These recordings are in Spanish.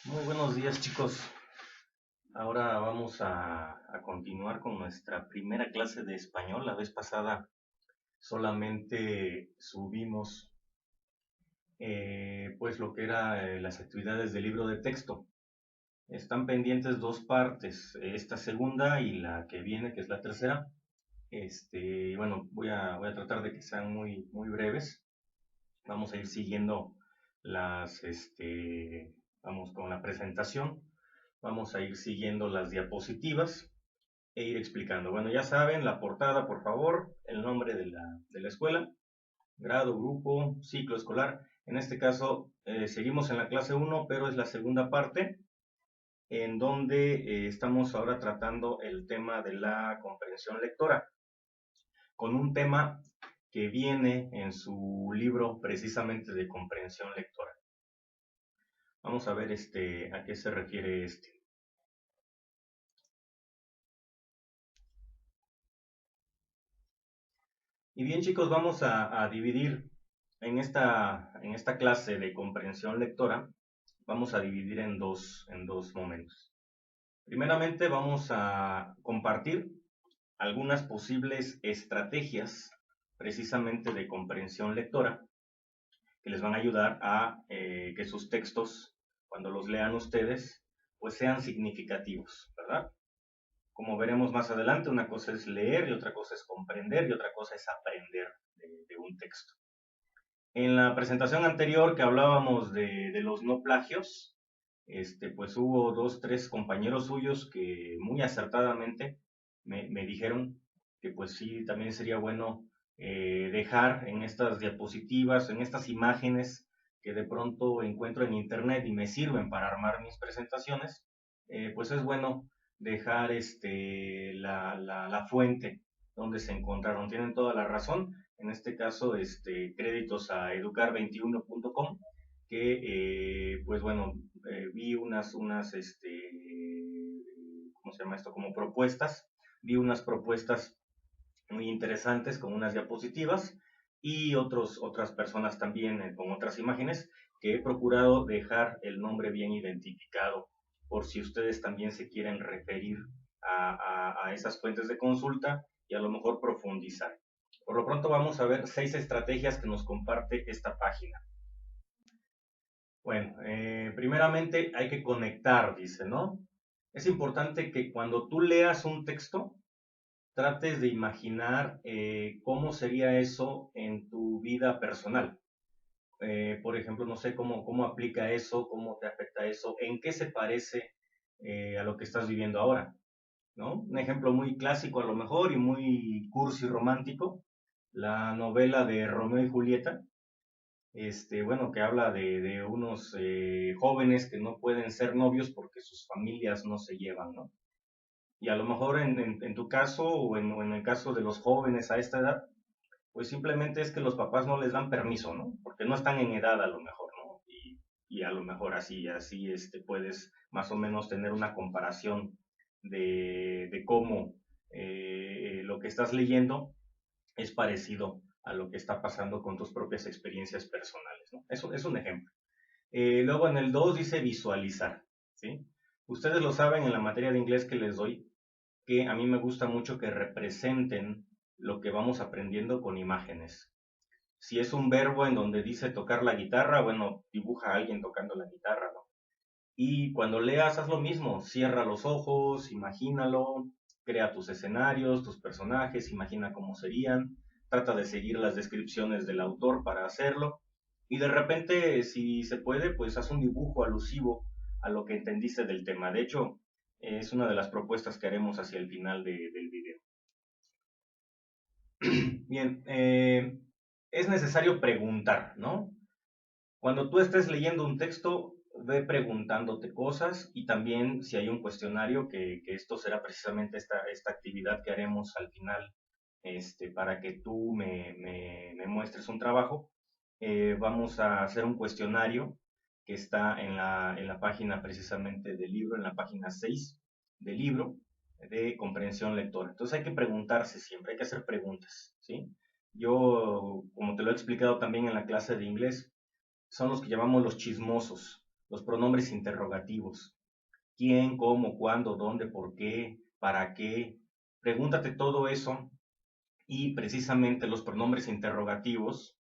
Muy buenos días, chicos. Ahora vamos a continuar con nuestra primera clase de español. La vez pasada solamente subimos pues lo que era las actividades del libro de texto. Están pendientes dos partes, esta segunda y la que viene, que es la tercera. Bueno, voy a tratar de que sean muy breves. Vamos a ir siguiendo vamos con la presentación. Vamos a ir siguiendo las diapositivas e ir explicando. Bueno, ya saben, la portada, por favor, el nombre de la escuela, grado, grupo, ciclo escolar. En este caso, seguimos en la clase uno, pero es la segunda parte, en donde estamos ahora tratando el tema de la comprensión lectora, con un tema que viene en su libro precisamente de comprensión lectora. Vamos a ver a qué se refiere este. Y bien, chicos, vamos a dividir en esta clase de comprensión lectora, vamos a dividir en dos momentos. Primeramente, vamos a compartir algunas posibles estrategias precisamente de comprensión lectora que les van a ayudar a que sus textos, cuando los lean ustedes, pues sean significativos, ¿verdad? Como veremos más adelante, una cosa es leer y otra cosa es comprender y otra cosa es aprender de un texto. En la presentación anterior que hablábamos de los no plagios, pues hubo dos, tres compañeros suyos que muy acertadamente me dijeron que pues sí, también sería bueno dejar en estas diapositivas, en estas imágenes que de pronto encuentro en internet y me sirven para armar mis presentaciones, pues es bueno dejar la fuente donde se encontraron. Tienen toda la razón. En este caso, créditos a educar21.com, que pues bueno, vi ¿cómo se llama esto? Como propuestas, vi unas propuestas muy interesantes con unas diapositivas y otras personas también con otras imágenes que he procurado dejar el nombre bien identificado por si ustedes también se quieren referir a esas fuentes de consulta y a lo mejor profundizar. Por lo pronto vamos a ver 6 estrategias que nos comparte esta página. Bueno, primeramente hay que conectar, dice, ¿no? Es importante que cuando tú leas un texto, trates de imaginar cómo sería eso en tu vida personal. Por ejemplo, no sé cómo aplica eso, cómo te afecta eso, en qué se parece a lo que estás viviendo ahora, ¿no? Un ejemplo muy clásico a lo mejor y muy cursi romántico, la novela de Romeo y Julieta, bueno, que habla de unos jóvenes que no pueden ser novios porque sus familias no se llevan, ¿no? Y a lo mejor en tu caso o en el caso de los jóvenes a esta edad, pues simplemente es que los papás no les dan permiso, ¿no? Porque no están en edad a lo mejor, ¿no? Y a lo mejor así, puedes más o menos tener una comparación de cómo lo que estás leyendo es parecido a lo que está pasando con tus propias experiencias personales, ¿no? Eso es un ejemplo. Luego en el 2 dice visualizar, ¿sí? Ustedes lo saben en la materia de inglés que les doy, que a mí me gusta mucho que representen lo que vamos aprendiendo con imágenes. Si es un verbo en donde dice tocar la guitarra, bueno, dibuja a alguien tocando la guitarra, ¿no? Y cuando leas, haz lo mismo, cierra los ojos, imagínalo, crea tus escenarios, tus personajes, imagina cómo serían, trata de seguir las descripciones del autor para hacerlo, y de repente, si se puede, pues haz un dibujo alusivo a lo que entendiste del tema. De hecho, es una de las propuestas que haremos hacia el final del video. Bien, es necesario preguntar, ¿no? Cuando tú estés leyendo un texto, ve preguntándote cosas y también si hay un cuestionario, que esto será precisamente esta actividad que haremos al final, para que tú me muestres un trabajo. Vamos a hacer un cuestionario que está en la página precisamente del libro, en la página 6 del libro de comprensión lectora. Entonces hay que preguntarse siempre, hay que hacer preguntas, ¿sí? Yo, como te lo he explicado también en la clase de inglés, son los que llamamos los chismosos. los pronombres interrogativos. ¿Quién, cómo, cuándo, dónde, por qué, para qué? Pregúntate todo eso y precisamente los pronombres interrogativos,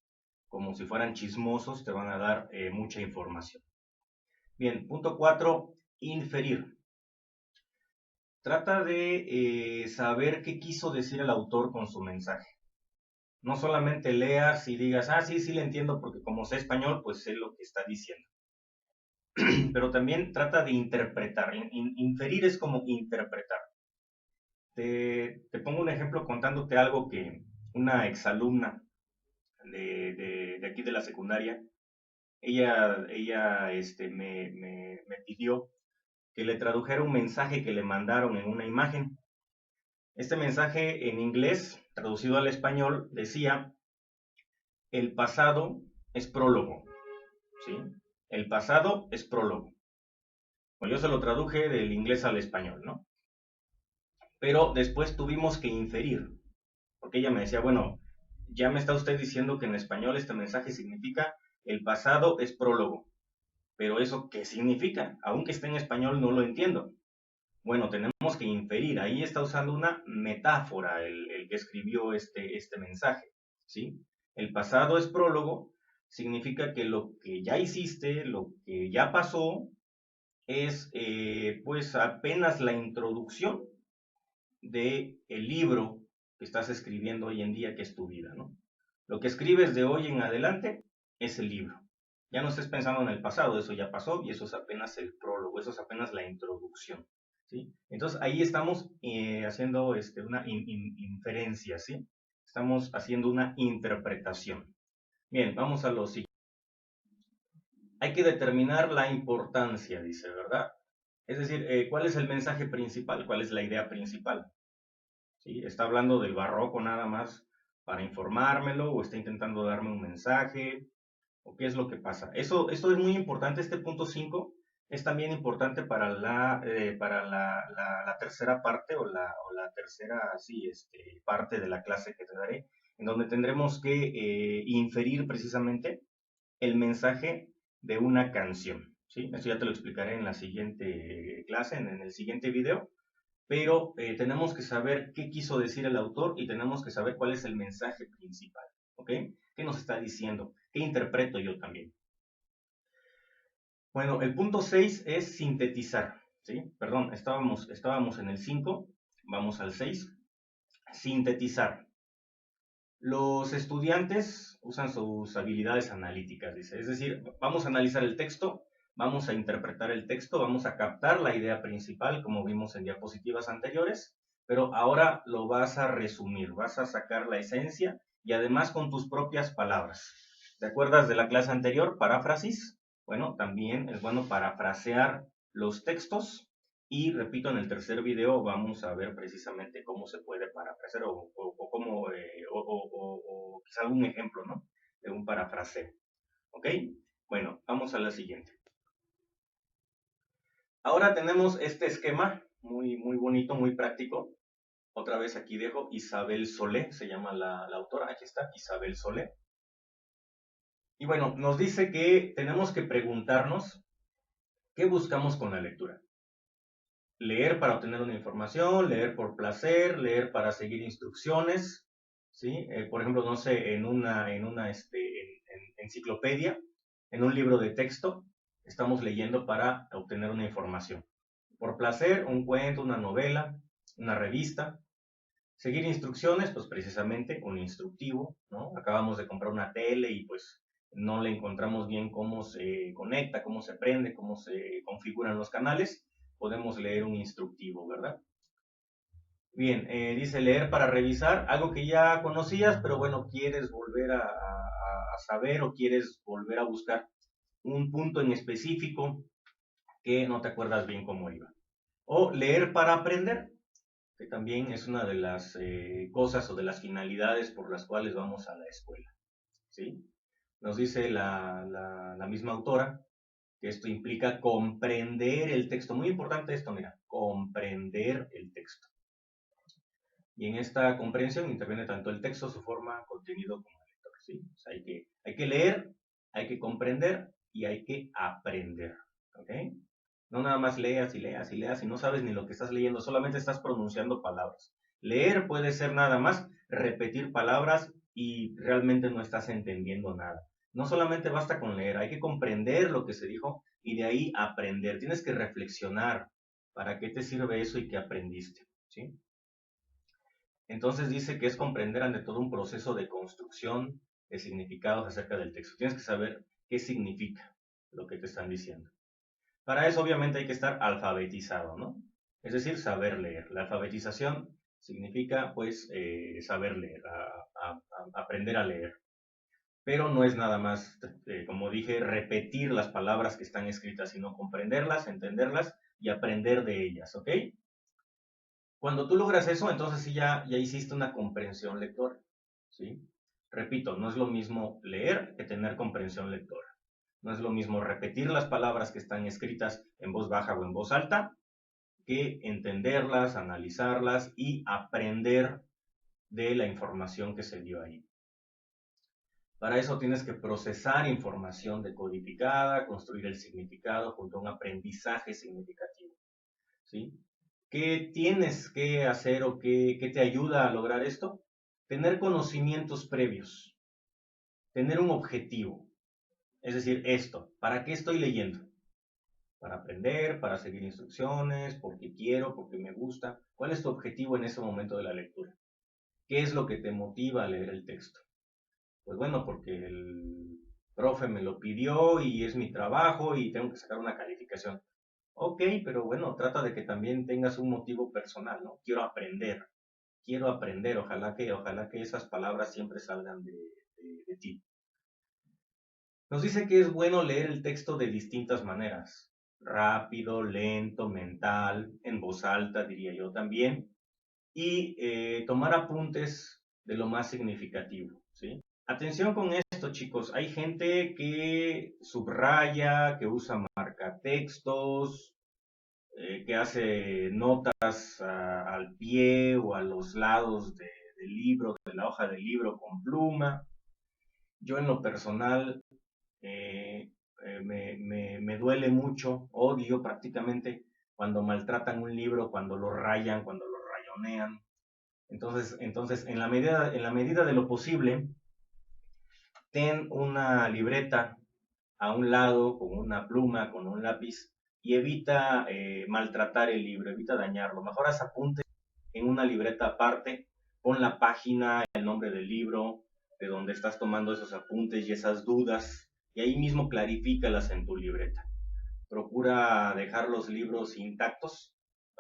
como si fueran chismosos, te van a dar mucha información. Bien, punto 4, inferir. Trata de saber qué quiso decir el autor con su mensaje. No solamente leas y digas, ah, sí, sí le entiendo porque como sé español, pues sé lo que está diciendo. Pero también trata de interpretar. Inferir es como interpretar. Te pongo un ejemplo contándote algo que una exalumna de aquí de la secundaria, ella me pidió que le tradujera un mensaje que le mandaron en una imagen. Este mensaje en inglés, traducido al español, decía, el pasado es prólogo, ¿sí? El pasado es prólogo. Pues yo se lo traduje del inglés al español, ¿no? Pero después tuvimos que inferir, porque ella me decía, bueno, ya me está usted diciendo que en español este mensaje significa el pasado es prólogo, pero ¿eso qué significa? Aunque esté en español no lo entiendo. Bueno, tenemos que inferir, ahí está usando una metáfora el que escribió este mensaje, ¿sí? El pasado es prólogo, significa que lo que ya hiciste, lo que ya pasó, es pues apenas la introducción de el libro que estás escribiendo hoy en día, que es tu vida, ¿no? Lo que escribes de hoy en adelante es el libro. Ya no estés pensando en el pasado, eso ya pasó y eso es apenas el prólogo, eso es apenas la introducción, ¿sí? Entonces ahí estamos haciendo una inferencia, ¿sí? Estamos haciendo una interpretación. Bien, vamos a lo siguiente. Hay que determinar la importancia, dice, ¿verdad? Es decir, ¿cuál es el mensaje principal? ¿Cuál es la idea principal? ¿Sí? ¿Está hablando del barroco nada más para informármelo o está intentando darme un mensaje? ¿O qué es lo que pasa? Esto es muy importante, este punto 5 es también importante para la tercera parte o la tercera sí, parte de la clase que te daré, en donde tendremos que inferir precisamente el mensaje de una canción. ¿Sí? Esto ya te lo explicaré en la siguiente clase, en el siguiente video, pero tenemos que saber qué quiso decir el autor y tenemos que saber cuál es el mensaje principal, ¿ok? ¿Qué nos está diciendo? ¿Qué interpreto yo también? Bueno, el punto 6 es sintetizar, ¿sí? Perdón, estábamos en el 5, vamos al 6. Sintetizar. Los estudiantes usan sus habilidades analíticas, dice. Es decir, vamos a analizar el texto, vamos a interpretar el texto, vamos a captar la idea principal, como vimos en diapositivas anteriores, pero ahora lo vas a resumir, vas a sacar la esencia y además con tus propias palabras. ¿Te acuerdas de la clase anterior? Paráfrasis. Bueno, también es bueno parafrasear los textos y repito, en el tercer video vamos a ver precisamente cómo se puede parafrasear o cómo, o quizá algún ejemplo, ¿no? De un parafraseo. ¿Ok? Bueno, vamos a la siguiente. Ahora tenemos este esquema muy, muy bonito, muy práctico. Otra vez aquí dejo Isabel Solé, se llama la autora, aquí está, Isabel Solé. Y bueno, nos dice que tenemos que preguntarnos qué buscamos con la lectura. Leer para obtener una información, leer por placer, leer para seguir instrucciones, ¿sí? Por ejemplo, no sé, en enciclopedia, en un libro de texto, estamos leyendo para obtener una información. Por placer, un cuento, una novela, una revista. Seguir instrucciones, pues precisamente un instructivo, ¿no? Acabamos de comprar una tele y pues no le encontramos bien cómo se conecta, cómo se prende, cómo se configuran los canales. Podemos leer un instructivo, ¿verdad? Bien, dice leer para revisar, algo que ya conocías, pero bueno, quieres volver a saber o quieres volver a buscar un punto en específico que no te acuerdas bien cómo iba. O leer para aprender, que también es una de las cosas o de las finalidades por las cuales vamos a la escuela, ¿sí? Nos dice la misma autora que esto implica comprender el texto. Muy importante esto, mira, comprender el texto. Y en esta comprensión interviene tanto el texto, su forma, contenido como el lector, ¿sí? O sea, hay que leer, hay que comprender y hay que aprender. ¿ok? No nada más leas y leas y leas y no sabes ni lo que estás leyendo, solamente estás pronunciando palabras. Leer puede ser nada más repetir palabras y realmente no estás entendiendo nada. No solamente basta con leer, hay que comprender lo que se dijo y de ahí aprender. Tienes que reflexionar para qué te sirve eso y qué aprendiste, ¿sí? Entonces dice que es comprender ante todo un proceso de construcción de significados acerca del texto. Tienes que saber qué significa lo que te están diciendo. Para eso obviamente hay que estar alfabetizado, ¿no? Es decir, saber leer. La alfabetización significa pues saber leer, aprender a leer. Pero no es nada más, como dije, repetir las palabras que están escritas, sino comprenderlas, entenderlas y aprender de ellas, ¿ok? Cuando tú logras eso, entonces sí ya hiciste una comprensión lectora, ¿sí? Repito, no es lo mismo leer que tener comprensión lectora. No es lo mismo repetir las palabras que están escritas en voz baja o en voz alta que entenderlas, analizarlas y aprender de la información que se dio ahí. Para eso tienes que procesar información decodificada, construir el significado junto a un aprendizaje significativo, ¿sí? ¿Qué tienes que hacer o qué te ayuda a lograr esto? Tener conocimientos previos, tener un objetivo. Es decir, esto, ¿para qué estoy leyendo? Para aprender, para seguir instrucciones, porque quiero, porque me gusta. ¿Cuál es tu objetivo en ese momento de la lectura? ¿Qué es lo que te motiva a leer el texto? Pues bueno, porque el profe me lo pidió y es mi trabajo y tengo que sacar una calificación. Ok, pero bueno, trata de que también tengas un motivo personal, ¿no? Quiero aprender, ojalá que esas palabras siempre salgan de ti. Nos dice que es bueno leer el texto de distintas maneras, rápido, lento, mental, en voz alta, diría yo también, y tomar apuntes de lo más significativo, ¿sí? Atención con esto, chicos, hay gente que subraya, que usa marcatextos, que hace notas al pie o a los lados del libro, de la hoja del libro con pluma. Yo en lo personal me duele mucho, odio prácticamente cuando maltratan un libro, cuando lo rayan, cuando lo rayonean. Entonces en la medida de lo posible, ten una libreta a un lado con una pluma, con un lápiz y evita maltratar el libro, evita dañarlo. Mejor haz apuntes en una libreta aparte, pon la página, el nombre del libro, de donde estás tomando esos apuntes y esas dudas, y ahí mismo clarifícalas en tu libreta. Procura dejar los libros intactos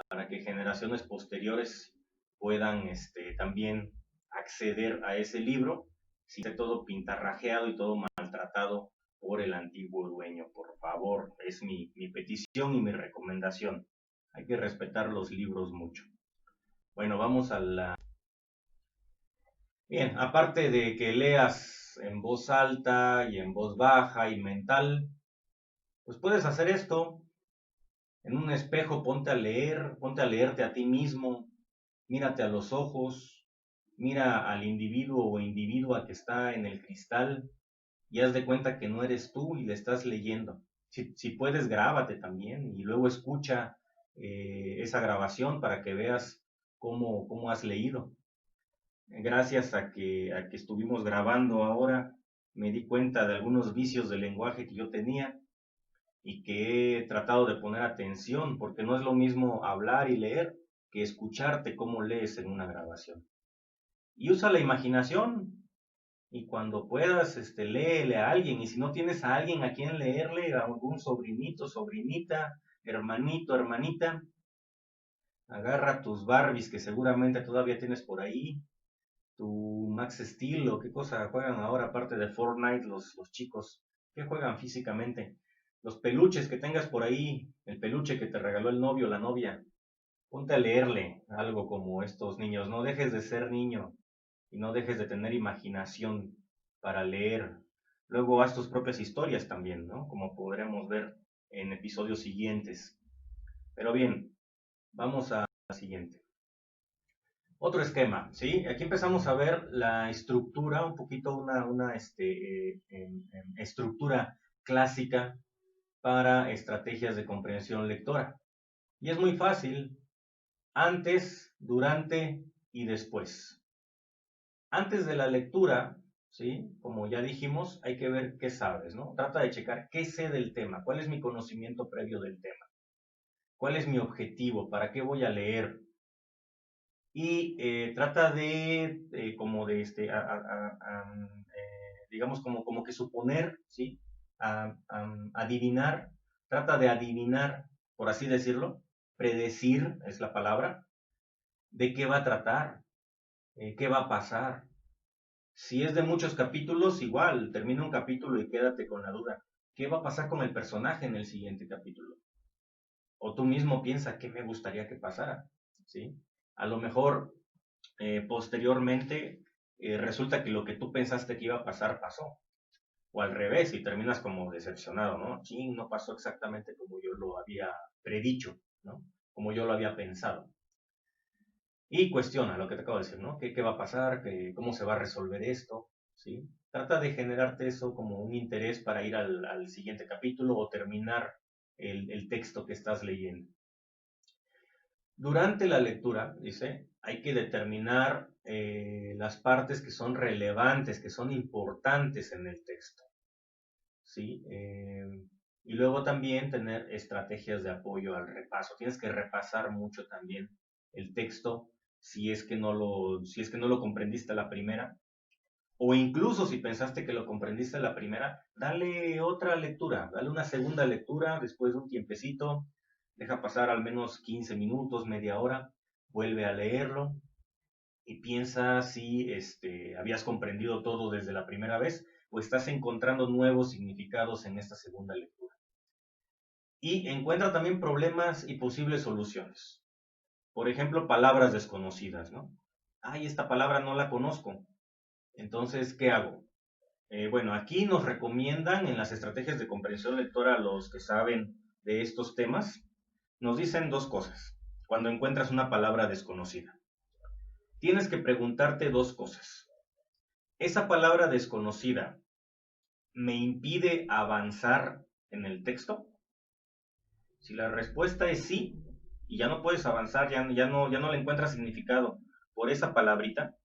para que generaciones posteriores puedan también acceder a ese libro, si esté todo pintarrajeado y todo maltratado por el antiguo dueño. Por favor, es mi petición y mi recomendación. Hay que respetar los libros mucho. Bueno, vamos a la... Bien, aparte de que leas en voz alta y en voz baja y mental, pues puedes hacer esto. En un espejo ponte a leerte a ti mismo, mírate a los ojos, mira al individuo o individua que está en el cristal y haz de cuenta que no eres tú y le estás leyendo. Si puedes, grábate también y luego escucha esa grabación para que veas cómo has leído. Gracias a que estuvimos grabando ahora, me di cuenta de algunos vicios de lenguaje que yo tenía y que he tratado de poner atención, porque no es lo mismo hablar y leer que escucharte cómo lees en una grabación. Y usa la imaginación, y cuando puedas, léele a alguien, y si no tienes a alguien a quien leerle, a algún sobrinito, sobrinita, hermanito, hermanita, agarra tus Barbies que seguramente todavía tienes por ahí, tu Max Steel o qué cosa juegan ahora aparte de Fortnite los chicos, ¿qué juegan físicamente? Los peluches que tengas por ahí, el peluche que te regaló el novio o la novia, ponte a leerle algo como estos niños, no dejes de ser niño y no dejes de tener imaginación para leer. Luego haz tus propias historias también, ¿no? Como podremos ver en episodios siguientes. Pero bien, vamos a la siguiente. Otro esquema, ¿sí? Aquí empezamos a ver la estructura, un poquito una estructura clásica para estrategias de comprensión lectora. Y es muy fácil, antes, durante y después. Antes de la lectura, ¿sí? Como ya dijimos, hay que ver qué sabes, ¿no? Trata de checar qué sé del tema, cuál es mi conocimiento previo del tema, cuál es mi objetivo, para qué voy a leer. Y trata de, como de, digamos, como que suponer, ¿sí? Adivinar, trata de adivinar, por así decirlo, predecir es la palabra, de qué va a tratar, qué va a pasar. Si es de muchos capítulos, igual, termina un capítulo y quédate con la duda. ¿Qué va a pasar con el personaje en el siguiente capítulo? O tú mismo piensa qué me gustaría que pasara, ¿sí? A lo mejor posteriormente resulta que lo que tú pensaste que iba a pasar pasó. O al revés, y terminas como decepcionado, ¿no? Ching, no pasó exactamente como yo lo había predicho, ¿no? Como yo lo había pensado. Y cuestiona lo que te acabo de decir, ¿no? ¿Qué va a pasar? ¿Cómo se va a resolver esto? ¿Sí? Trata de generarte eso como un interés para ir al siguiente capítulo o terminar el texto que estás leyendo. Durante la lectura, dice, hay que determinar las partes que son relevantes, que son importantes en el texto. ¿Sí? Y luego también tener estrategias de apoyo al repaso. Tienes que repasar mucho también el texto si es que no lo comprendiste a la primera. O incluso si pensaste que lo comprendiste a la primera, dale otra lectura, dale una segunda lectura después de un tiempecito, deja pasar al menos 15 minutos, media hora, vuelve a leerlo y piensa si habías comprendido todo desde la primera vez o estás encontrando nuevos significados en esta segunda lectura. Y encuentra también problemas y posibles soluciones. Por ejemplo, palabras desconocidas, ¿no? Ay, esta palabra no la conozco. Entonces, ¿qué hago? Bueno, aquí nos recomiendan en las estrategias de comprensión lectora los que saben de estos temas, nos dicen dos cosas cuando encuentras una palabra desconocida. Tienes que preguntarte dos cosas. ¿Esa palabra desconocida me impide avanzar en el texto? Si la respuesta es sí, y ya no puedes avanzar, ya no le encuentras significado por esa palabrita,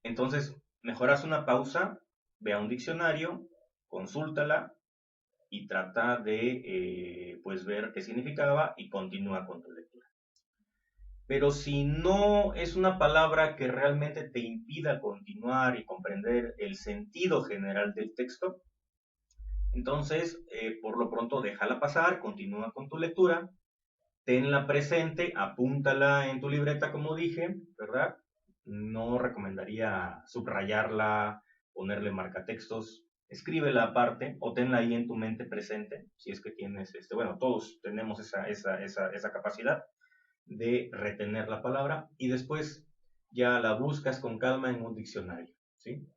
entonces mejor haz una pausa, ve a un diccionario, consúltala y trata de pues ver qué significaba y continúa con tu lectura. Pero si no es una palabra que realmente te impida continuar y comprender el sentido general del texto, entonces por lo pronto déjala pasar, continúa con tu lectura, tenla presente, apúntala en tu libreta como dije, ¿verdad? No recomendaría subrayarla, ponerle marcatextos, escríbela aparte o tenla ahí en tu mente presente, si es que tienes, bueno, todos tenemos esa capacidad de retener la palabra y después ya la buscas con calma en un diccionario, ¿sí?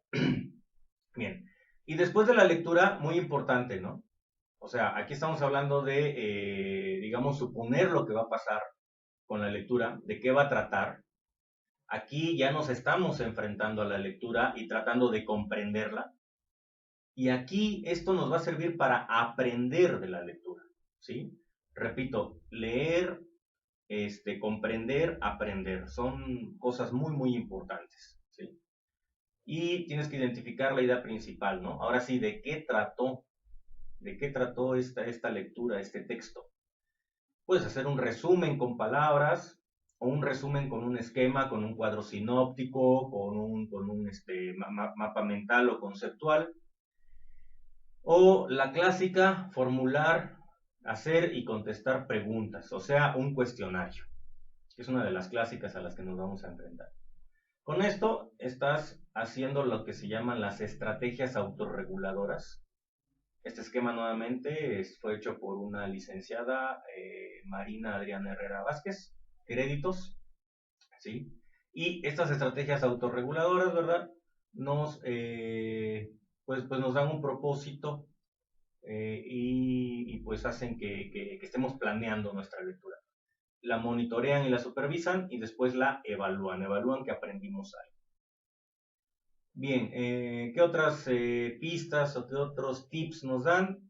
Bien. Y después de la lectura, muy importante, ¿no? O sea, aquí estamos hablando de, digamos, suponer lo que va a pasar con la lectura, de qué va a tratar. Aquí ya nos estamos enfrentando a la lectura y tratando de comprenderla. Y aquí esto nos va a servir para aprender de la lectura, ¿sí? Repito, leer, comprender, aprender. Son cosas muy, muy importantes, ¿sí? Y tienes que identificar la idea principal, ¿no? Ahora sí, ¿de qué trató esta lectura, este texto? Puedes hacer un resumen con palabras o un resumen con un esquema, con un cuadro sinóptico, con un mapa mental o conceptual. O la clásica, formular, hacer y contestar preguntas, o sea, un cuestionario, que es una de las clásicas a las que nos vamos a enfrentar. Con esto estás haciendo lo que se llaman las estrategias autorreguladoras. Este esquema nuevamente fue hecho por una licenciada, Marina Adriana Herrera Vázquez, créditos, ¿sí? Y estas estrategias autorreguladoras, ¿verdad? Pues nos dan un propósito pues hacen que estemos planeando nuestra lectura. La monitorean y la supervisan y después la evalúan que aprendimos ahí. Bien, ¿qué otras pistas o qué otros tips nos dan?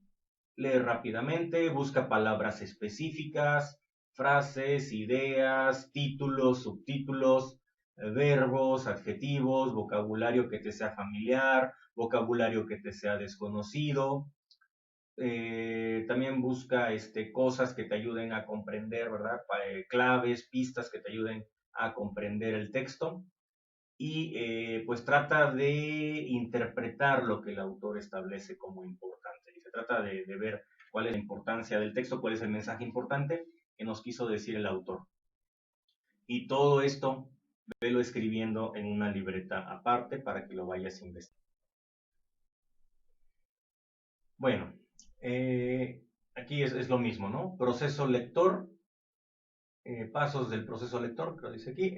lee rápidamente, busca palabras específicas, frases, ideas, títulos, subtítulos, verbos, adjetivos, vocabulario que te sea familiar, vocabulario que te sea desconocido. También busca cosas que te ayuden a comprender, ¿verdad? Claves, pistas que te ayuden a comprender el texto. Y pues trata de interpretar lo que el autor establece como importante. Y se trata de ver cuál es la importancia del texto, cuál es el mensaje importante que nos quiso decir el autor. Y todo esto velo escribiendo en una libreta aparte para que lo vayas investigando. Bueno, aquí es lo mismo, ¿no? Proceso lector, pasos del proceso lector, creo que dice aquí,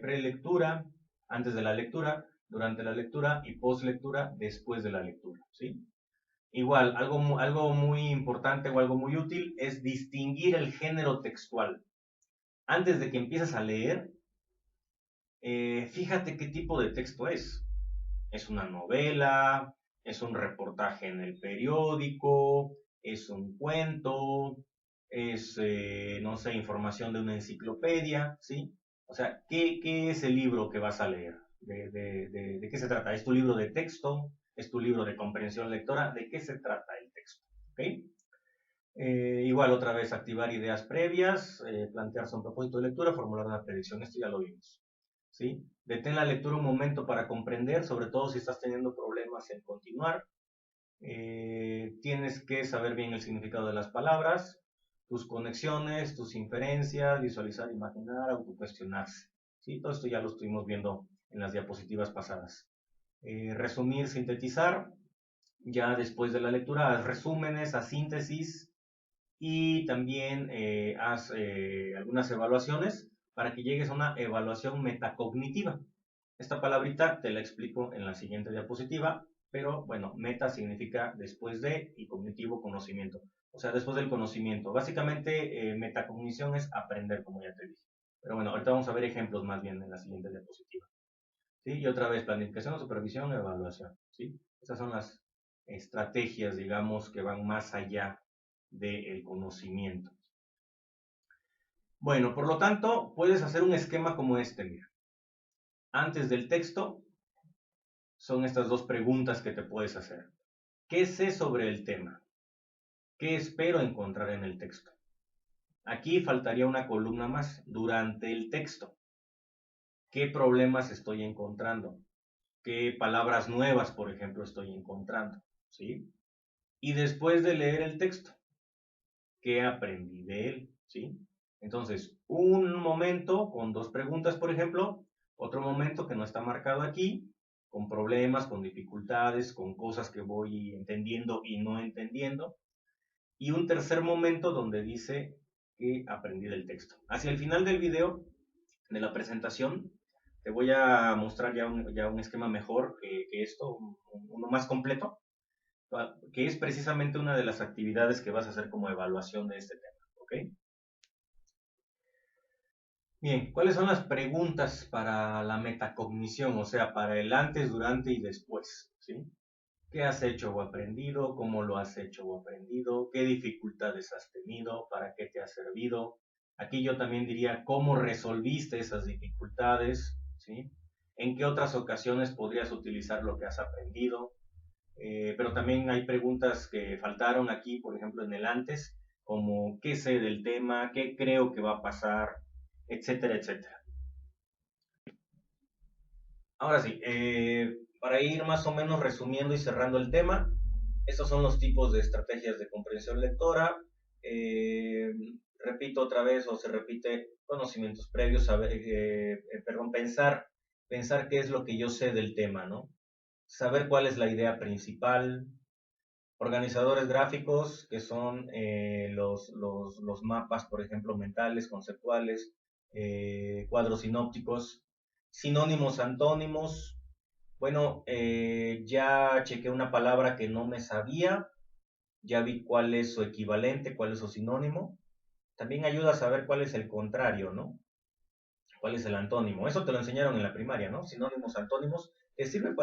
prelectura, antes de la lectura, durante la lectura y postlectura, después de la lectura, ¿sí? Igual, algo muy importante o algo muy útil es distinguir el género textual. Antes de que empieces a leer, fíjate qué tipo de texto es. ¿Es una novela? ¿Es un reportaje en el periódico? ¿Es un cuento? ¿Es, no sé, información de una enciclopedia? ¿Sí? O sea, ¿qué es el libro que vas a leer? ¿De qué se trata? ¿Es tu libro de texto? ¿Es tu libro de comprensión lectora? ¿De qué se trata el texto? ¿Ok? Igual, otra vez, activar ideas previas, plantearse un propósito de lectura, formular una predicción. Esto ya lo vimos. ¿Sí? Detén la lectura un momento para comprender, sobre todo si estás teniendo problemas en continuar. Tienes que saber bien el significado de las palabras, tus conexiones, tus inferencias, visualizar, imaginar, autocuestionarse. ¿Sí? Todo esto ya lo estuvimos viendo en las diapositivas pasadas. Resumir, sintetizar. Ya después de la lectura, haz resúmenes, haz síntesis y también haz algunas evaluaciones para que llegues a una evaluación metacognitiva. Esta palabrita te la explico en la siguiente diapositiva, pero bueno, meta significa después de y cognitivo conocimiento. O sea, después del conocimiento. Básicamente, metacognición es aprender, como ya te dije. Pero bueno, ahorita vamos a ver ejemplos más bien en la siguiente diapositiva. ¿Sí? Y otra vez, planificación, supervisión, evaluación. ¿Sí? Estas son las estrategias, digamos, que van más allá del conocimiento. Bueno, por lo tanto, puedes hacer un esquema como este, mira. Antes del texto, son estas dos preguntas que te puedes hacer. ¿Qué sé sobre el tema? ¿Qué espero encontrar en el texto? Aquí faltaría una columna más, durante el texto. ¿Qué problemas estoy encontrando? ¿Qué palabras nuevas, por ejemplo, estoy encontrando? ¿Sí? Y después de leer el texto, ¿qué aprendí de él? ¿Sí? Entonces, un momento con dos preguntas, por ejemplo, otro momento que no está marcado aquí, con problemas, con dificultades, con cosas que voy entendiendo y no entendiendo, y un tercer momento donde dice que aprendí del texto. Hacia el final del video, de la presentación, te voy a mostrar ya un esquema mejor que esto, uno más completo, que es precisamente una de las actividades que vas a hacer como evaluación de este tema. ¿Ok? Bien, ¿cuáles son las preguntas para la metacognición? O sea, para el antes, durante y después. ¿Sí? ¿Qué has hecho o aprendido? ¿Cómo lo has hecho o aprendido? ¿Qué dificultades has tenido? ¿Para qué te ha servido? Aquí yo también diría cómo resolviste esas dificultades, ¿sí? ¿En qué otras ocasiones podrías utilizar lo que has aprendido? Pero también hay preguntas que faltaron aquí, por ejemplo, en el antes, como qué sé del tema, qué creo que va a pasar, etcétera, etcétera. Ahora sí, para ir más o menos resumiendo y cerrando el tema, estos son los tipos de estrategias de comprensión lectora. Eh, Repito otra vez, o se repite, conocimientos previos, saber, perdón, pensar qué es lo que yo sé del tema, ¿no? Saber cuál es la idea principal. Organizadores gráficos, que son los mapas, por ejemplo, mentales, conceptuales, cuadros sinópticos, sinónimos, antónimos. Bueno, ya chequé una palabra que no me sabía, ya vi cuál es su equivalente, cuál es su sinónimo. También ayuda a saber cuál es el contrario, ¿no? ¿Cuál es el antónimo? Eso te lo enseñaron en la primaria, ¿no? Sinónimos, antónimos. Te sirve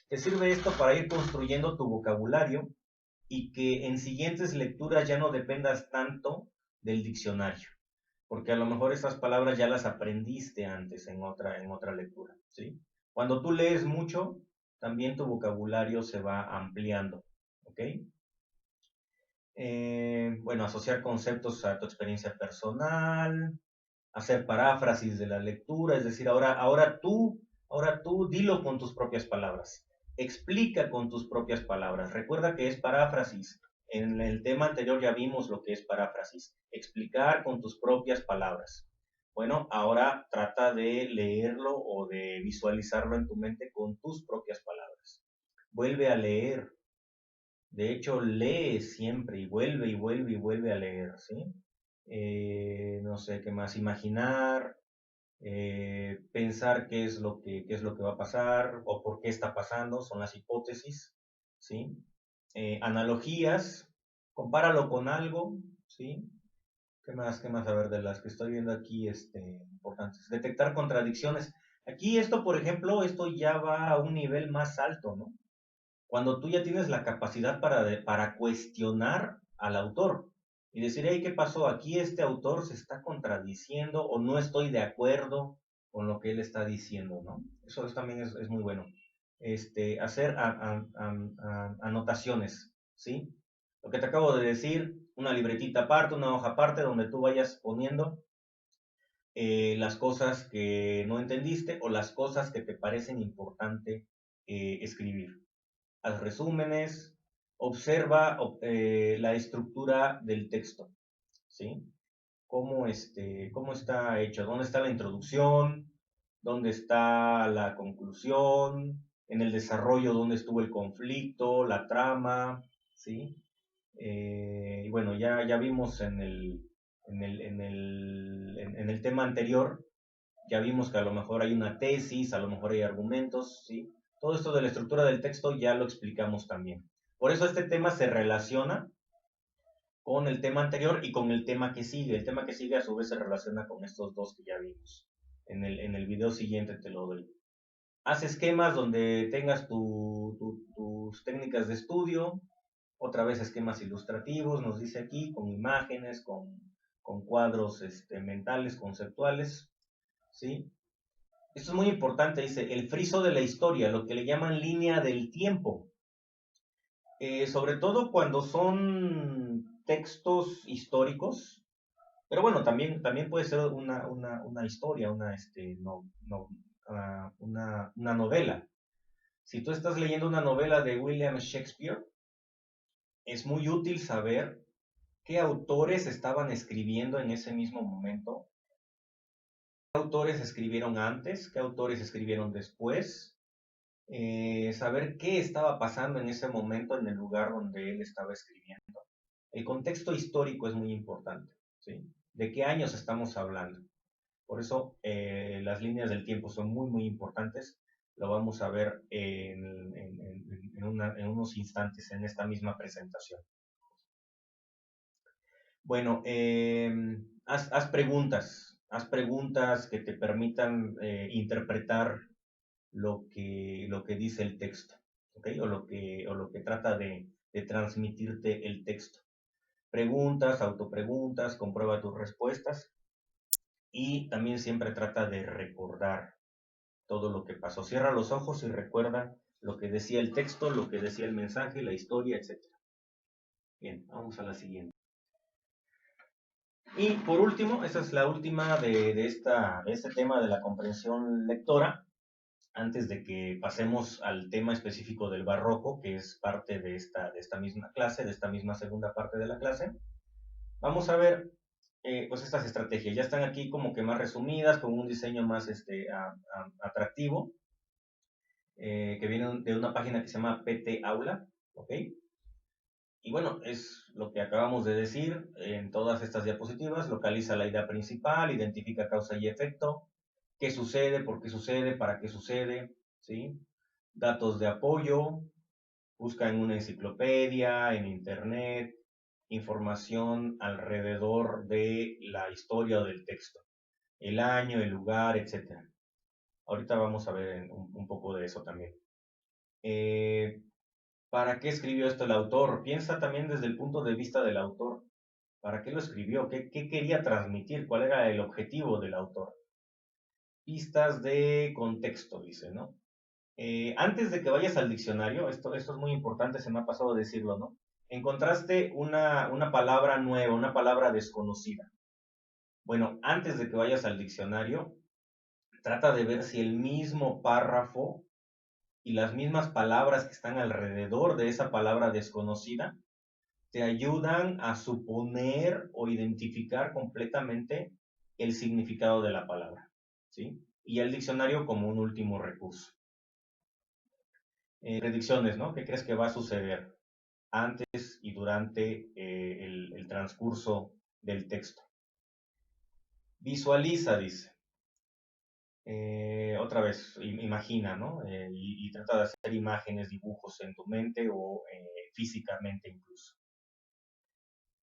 esto para ir construyendo tu vocabulario y que en siguientes lecturas ya no dependas tanto del diccionario, porque a lo mejor esas palabras ya las aprendiste antes en otra lectura, ¿sí? Cuando tú lees mucho, también tu vocabulario se va ampliando, ¿ok? Bueno, asociar conceptos a tu experiencia personal, hacer paráfrasis de la lectura, es decir, ahora tú dilo con tus propias palabras, explica con tus propias palabras. Recuerda que es paráfrasis. En el tema anterior ya vimos lo que es paráfrasis, explicar con tus propias palabras. Bueno, ahora trata de leerlo o de visualizarlo en tu mente con tus propias palabras. Vuelve a leer. De hecho, lee siempre y vuelve y vuelve y vuelve a leer, ¿sí? No sé qué más, imaginar, pensar qué es lo que va a pasar o por qué está pasando, son las hipótesis, ¿sí? Analogías, compáralo con algo, ¿sí? Qué más? A ver, de las que estoy viendo aquí, importantes. Detectar contradicciones. Aquí esto, por ejemplo, esto ya va a un nivel más alto, ¿no? Cuando tú ya tienes la capacidad para cuestionar al autor y decir, hey, ¿qué pasó? Aquí este autor se está contradiciendo o no estoy de acuerdo con lo que él está diciendo, ¿no? Eso también es muy bueno. Hacer anotaciones, ¿sí? Lo que te acabo de decir, una libretita aparte, una hoja aparte, donde tú vayas poniendo las cosas que no entendiste o las cosas que te parecen importante escribir. Haz resúmenes, observa la estructura del texto, ¿sí? Cómo está hecho, dónde está la introducción, dónde está la conclusión, en el desarrollo dónde estuvo el conflicto, la trama, ¿sí? Y bueno, ya vimos en el tema anterior, ya vimos que a lo mejor hay una tesis, a lo mejor hay argumentos, ¿sí? Todo esto de la estructura del texto ya lo explicamos también. Por eso este tema se relaciona con el tema anterior y con el tema que sigue. El tema que sigue a su vez se relaciona con estos dos que ya vimos. En el video siguiente te lo doy. Haz esquemas donde tengas tus técnicas de estudio, otra vez esquemas ilustrativos, nos dice aquí, con imágenes, con cuadros mentales, conceptuales, ¿sí? Esto es muy importante, dice, el friso de la historia, lo que le llaman línea del tiempo. Sobre todo cuando son textos históricos, pero bueno, también puede ser una historia, una novela. Si tú estás leyendo una novela de William Shakespeare, es muy útil saber qué autores estaban escribiendo en ese mismo momento, qué autores escribieron antes, qué autores escribieron después, saber qué estaba pasando en ese momento en el lugar donde él estaba escribiendo. El contexto histórico es muy importante, ¿sí? ¿De qué años estamos hablando? Por eso las líneas del tiempo son muy importantes. Lo vamos a ver en unos instantes en esta misma presentación. Bueno, haz preguntas que te permitan interpretar lo que dice el texto, ¿ok? O lo que trata de transmitirte el texto. Preguntas, autopreguntas, comprueba tus respuestas y también siempre trata de recordar todo lo que pasó. Cierra los ojos y recuerda lo que decía el texto, lo que decía el mensaje, la historia, etc. Bien, vamos a la siguiente. Y por último, esta es la última de este tema de la comprensión lectora, antes de que pasemos al tema específico del barroco, que es parte de esta misma clase, de esta misma segunda parte de la clase. Vamos a ver pues estas estrategias. Ya están aquí como que más resumidas, con un diseño más atractivo, que viene de una página que se llama PT Aula, ¿ok? Y bueno, es lo que acabamos de decir en todas estas diapositivas. Localiza la idea principal, identifica causa y efecto, qué sucede, por qué sucede, para qué sucede, ¿sí? Datos de apoyo, busca en una enciclopedia, en internet, información alrededor de la historia del texto, el año, el lugar, etc. Ahorita vamos a ver un poco de eso también. ¿Para qué escribió esto el autor? Piensa también desde el punto de vista del autor. ¿Para qué lo escribió? ¿Qué quería transmitir? ¿Cuál era el objetivo del autor? Pistas de contexto, dice, ¿no? Antes de que vayas al diccionario, esto es muy importante, se me ha pasado decirlo, ¿no? Encontraste una palabra nueva, una palabra desconocida. Bueno, antes de que vayas al diccionario, trata de ver si el mismo párrafo y las mismas palabras que están alrededor de esa palabra desconocida te ayudan a suponer o identificar completamente el significado de la palabra, ¿sí? Y el diccionario como un último recurso. Predicciones, ¿no? ¿Qué crees que va a suceder antes y durante el transcurso del texto? Visualiza, dice. Otra vez, imagina, ¿no? Y trata de hacer imágenes, dibujos en tu mente o físicamente incluso.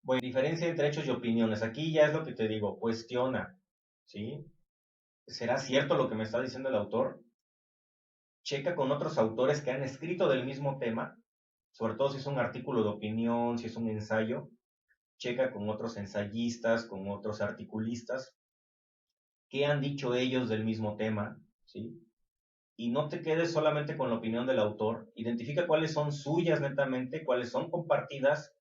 Bueno, diferencia entre hechos y opiniones. Aquí ya es lo que te digo, cuestiona, ¿sí? ¿Será cierto lo que me está diciendo el autor? Checa con otros autores que han escrito del mismo tema, sobre todo si es un artículo de opinión, si es un ensayo, checa con otros ensayistas, con otros articulistas, qué han dicho ellos del mismo tema, ¿sí? Y no te quedes solamente con la opinión del autor, identifica cuáles son suyas netamente, cuáles son compartidas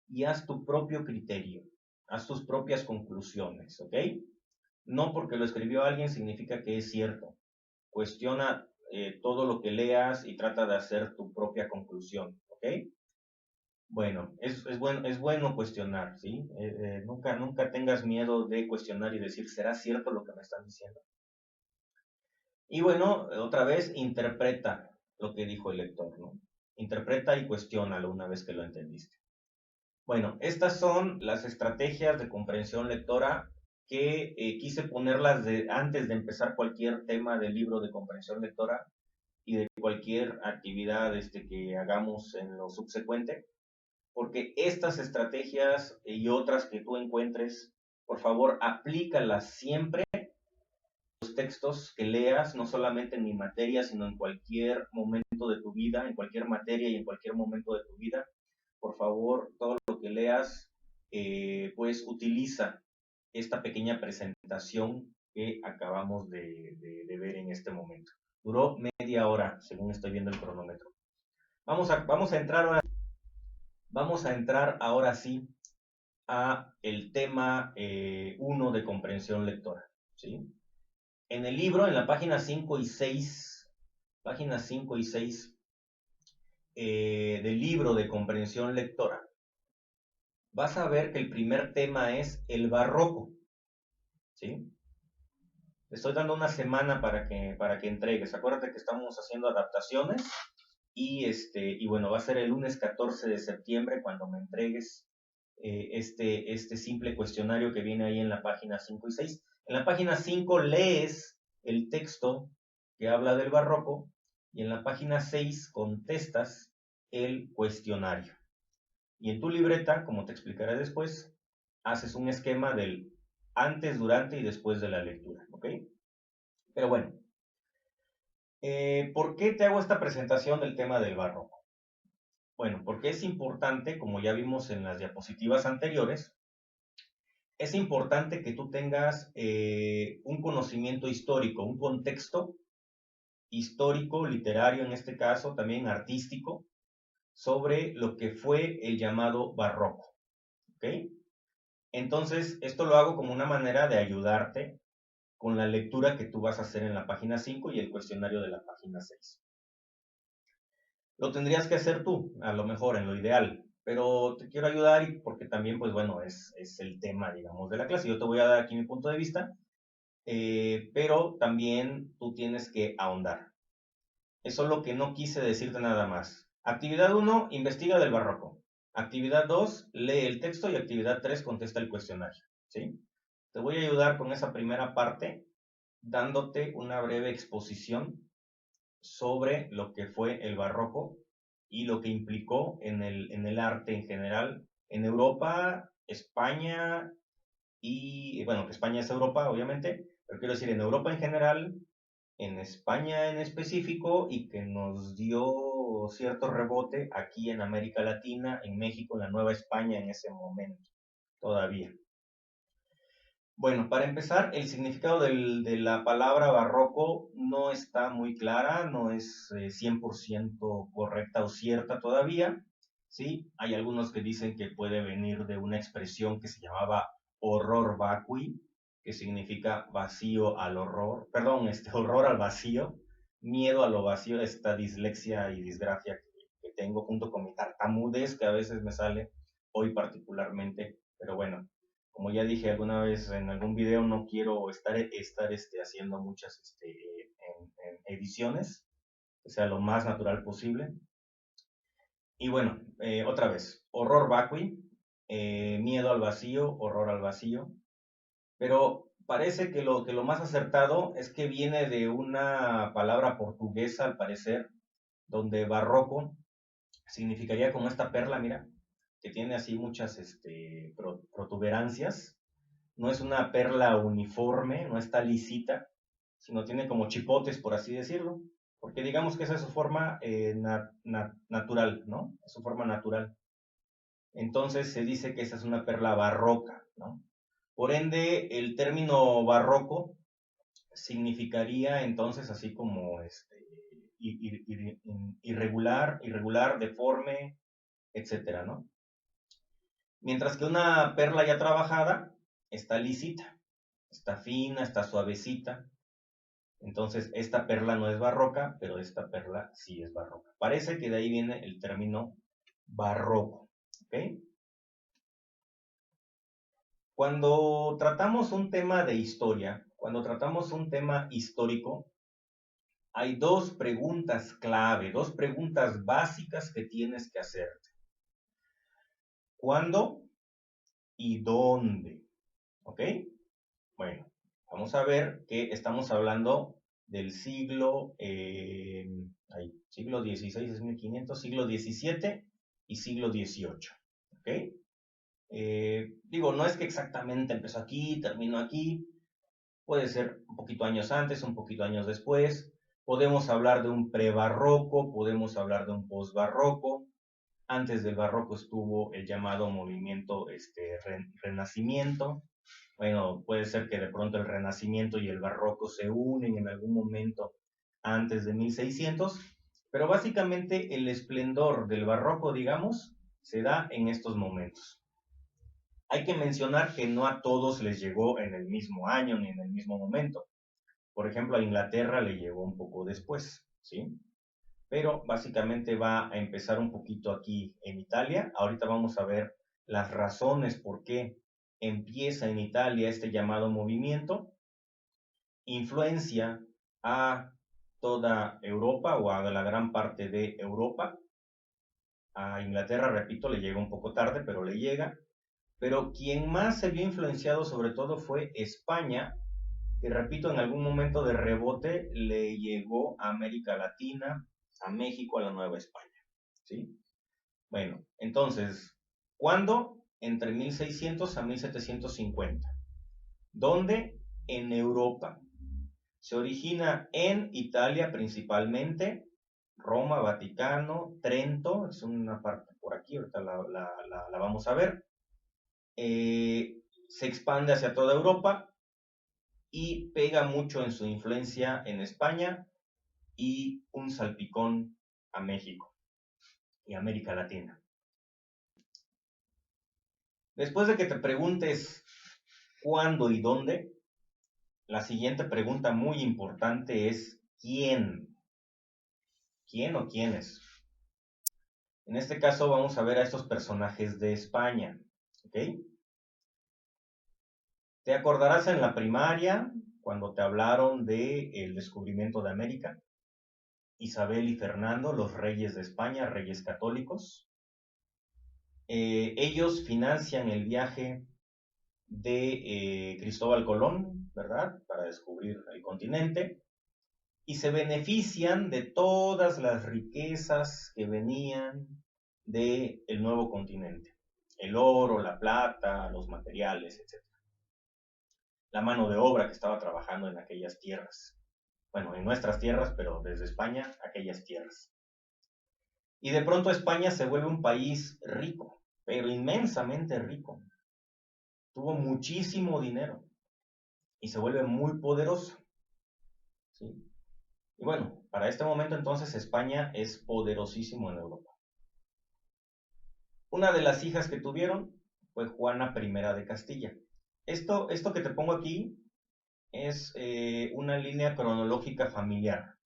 y haz tu propio criterio, haz tus propias conclusiones, ¿ok? No porque lo escribió alguien significa que es cierto. Cuestiona todo lo que leas y trata de hacer tu propia conclusión, ¿ok? Bueno, es bueno cuestionar, ¿sí? Nunca tengas miedo de cuestionar y decir, ¿será cierto lo que me están diciendo? Y bueno, otra vez, interpreta lo que dijo el lector, ¿no? Interpreta y cuestiónalo una vez que lo entendiste. Bueno, estas son las estrategias de comprensión lectora que quise ponerlas antes de empezar cualquier tema del libro de comprensión lectora y de cualquier actividad que hagamos en lo subsecuente, porque estas estrategias y otras que tú encuentres, por favor, aplícalas siempre los textos que leas, no solamente en mi materia, sino en cualquier momento de tu vida, en cualquier materia y en cualquier momento de tu vida. Por favor, todo lo que leas, pues utiliza esta pequeña presentación que acabamos de ver en este momento. Duró media hora, según estoy viendo el cronómetro. Vamos a entrar ahora sí a el tema 1 de comprensión lectora, ¿sí? En el libro, en la páginas 5 y 6 del libro de comprensión lectora, vas a ver que el primer tema es el barroco, ¿sí? Te estoy dando una semana para que entregues. Acuérdate que estamos haciendo adaptaciones y bueno, va a ser el lunes 14 de septiembre cuando me entregues este simple cuestionario que viene ahí en la página 5 y 6. En la página 5 lees el texto que habla del barroco y en la página 6 contestas el cuestionario. Y en tu libreta, como te explicaré después, haces un esquema del antes, durante y después de la lectura, ¿ok? Pero bueno, ¿por qué te hago esta presentación del tema del barroco? Bueno, porque es importante, como ya vimos en las diapositivas anteriores, es importante que tú tengas un conocimiento histórico, un contexto histórico, literario en este caso, también artístico, sobre lo que fue el llamado barroco, ¿ok? Entonces, esto lo hago como una manera de ayudarte con la lectura que tú vas a hacer en la página 5 y el cuestionario de la página 6. Lo tendrías que hacer tú, a lo mejor, en lo ideal, pero te quiero ayudar y porque también, pues bueno, es el tema, digamos, de la clase. Yo te voy a dar aquí mi punto de vista, pero también tú tienes que ahondar. Eso es lo que no quise decirte nada más. Actividad 1, investiga del barroco. Actividad 2, lee el texto y actividad 3, contesta el cuestionario, ¿sí? Te voy a ayudar con esa primera parte dándote una breve exposición sobre lo que fue el barroco y lo que implicó en el arte en general en Europa, España y, bueno, que España es Europa, obviamente, pero quiero decir en Europa en general en España en específico y que nos dio cierto rebote aquí en América Latina, en México, en la Nueva España en ese momento todavía. Bueno, para empezar, el significado de la palabra barroco no está muy clara, no es 100% correcta o cierta todavía, ¿sí? Hay algunos que dicen que puede venir de una expresión que se llamaba horror vacui, que significa vacío al horror, perdón, horror al vacío, miedo a lo vacío, esta dislexia y disgrafia que tengo junto con mi tartamudez que a veces me sale, hoy particularmente, pero bueno, como ya dije alguna vez en algún video, no quiero estar haciendo muchas en ediciones, que sea lo más natural posible. Y bueno, otra vez, horror vacui, miedo al vacío, horror al vacío, pero parece que lo más acertado es que viene de una palabra portuguesa, al parecer, donde barroco significaría como esta perla, mira, que tiene así muchas protuberancias. No es una perla uniforme, no está lisita, sino tiene como chipotes, por así decirlo, porque digamos que esa es su forma natural, ¿no? Es su forma natural. Entonces se dice que esa es una perla barroca, ¿no? Por ende, el término barroco significaría entonces así como irregular, deforme, etcétera, ¿no? Mientras que una perla ya trabajada está lisita, está fina, está suavecita. Entonces, esta perla no es barroca, pero esta perla sí es barroca. Parece que de ahí viene el término barroco. ¿Ok? Cuando tratamos un tema de historia, cuando tratamos un tema histórico, hay dos preguntas clave, dos preguntas básicas que tienes que hacerte. ¿Cuándo y dónde? ¿Ok? Bueno, vamos a ver que estamos hablando del siglo XVI es 1500, siglo XVII y siglo XVIII. ¿Ok? Digo, no es que exactamente empezó aquí, terminó aquí, puede ser un poquito años antes, un poquito años después. Podemos hablar de un prebarroco, podemos hablar de un posbarroco. Antes del barroco estuvo el llamado movimiento renacimiento. Bueno, puede ser que de pronto el Renacimiento y el Barroco se unen en algún momento antes de 1600, pero básicamente el esplendor del Barroco, digamos, se da en estos momentos. Hay que mencionar que no a todos les llegó en el mismo año ni en el mismo momento. Por ejemplo, a Inglaterra le llegó un poco después, ¿sí? Pero básicamente va a empezar un poquito aquí en Italia. Ahorita vamos a ver las razones por qué empieza en Italia este llamado movimiento, influencia a toda Europa o a la gran parte de Europa. A Inglaterra, repito, le llega un poco tarde, pero le llega. Pero quien más se vio influenciado sobre todo fue España, que repito, en algún momento de rebote le llegó a América Latina, a México, a la Nueva España. ¿Sí? Bueno, entonces, ¿cuándo? Entre 1600 a 1750. ¿Dónde? En Europa. Se origina en Italia principalmente, Roma, Vaticano, Trento, es una parte por aquí, ahorita la vamos a ver. Se expande hacia toda Europa y pega mucho en su influencia en España y un salpicón a México y América Latina. Después de que te preguntes cuándo y dónde, la siguiente pregunta muy importante es ¿quién? ¿Quién o quiénes? En este caso vamos a ver a estos personajes de España. ¿Ok? Te acordarás en la primaria, cuando te hablaron del descubrimiento de América, Isabel y Fernando, los reyes de España, reyes católicos. Ellos financian el viaje de Cristóbal Colón, ¿verdad? Para descubrir el continente. Y se benefician de todas las riquezas que venían del nuevo continente. El oro, la plata, los materiales, etc. La mano de obra que estaba trabajando en aquellas tierras. bueno, en nuestras tierras, pero desde España, aquellas tierras. Y de pronto España se vuelve un país rico, pero inmensamente rico. Tuvo muchísimo dinero y se vuelve muy poderoso, ¿sí? Y bueno, para este momento entonces España es poderosísimo en Europa. Una de las hijas que tuvieron fue Juana I de Castilla. Esto que te pongo aquí es una línea cronológica familiar.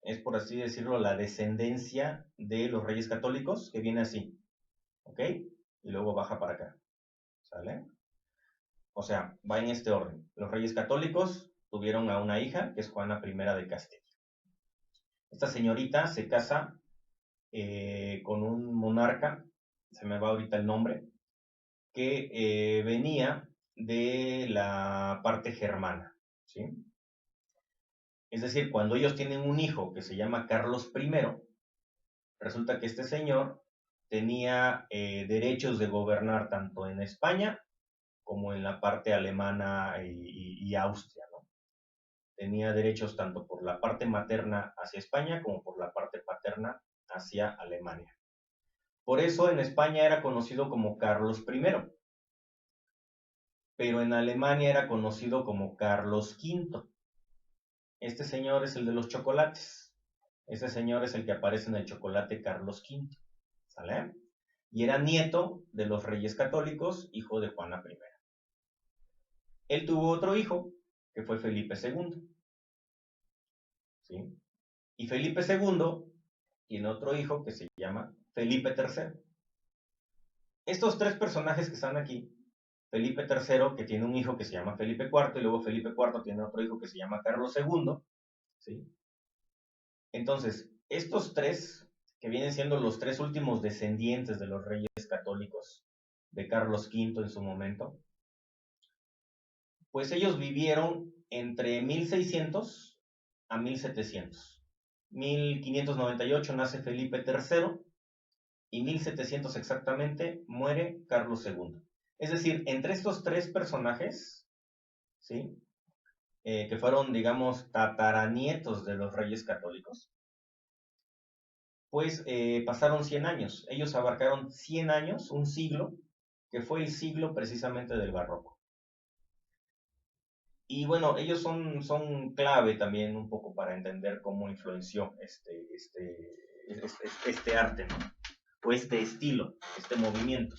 Es, por así decirlo, la descendencia de los reyes católicos, que viene así, ¿ok? Y luego baja para acá, ¿sale? O sea, va en este orden. Los reyes católicos tuvieron a una hija, que es Juana I de Castilla. Esta señorita se casa con un monarca, se me va ahorita el nombre, que venía de la parte germana, ¿sí? Es decir, cuando ellos tienen un hijo que se llama Carlos I, resulta que este señor tenía derechos de gobernar tanto en España como en la parte alemana y Austria, ¿no? Tenía derechos tanto por la parte materna hacia España como por la parte paterna hacia Alemania. Por eso en España era conocido como Carlos I, pero en Alemania era conocido como Carlos V. Este señor es el de los chocolates. Este señor es el que aparece en el chocolate Carlos V. ¿Sale? Y era nieto de los reyes católicos, hijo de Juana I. Él tuvo otro hijo, que fue Felipe II. ¿Sí? Y Felipe II tiene otro hijo que se llama Felipe III. Estos tres personajes que están aquí, Felipe III, que tiene un hijo que se llama Felipe IV, y luego Felipe IV tiene otro hijo que se llama Carlos II, ¿sí? Entonces, estos tres, que vienen siendo los tres últimos descendientes de los reyes católicos, de Carlos V en su momento, pues ellos vivieron entre 1600 a 1700. 1598 nace Felipe III y 1700 exactamente muere Carlos II. Es decir, entre estos tres personajes, ¿sí? Que fueron, digamos, tataranietos de los reyes católicos, pues pasaron 100 años. Ellos abarcaron 100 años, un siglo, que fue el siglo precisamente del barroco. Y bueno, ellos son clave también un poco para entender cómo influenció este arte, ¿no? O este estilo, este movimiento.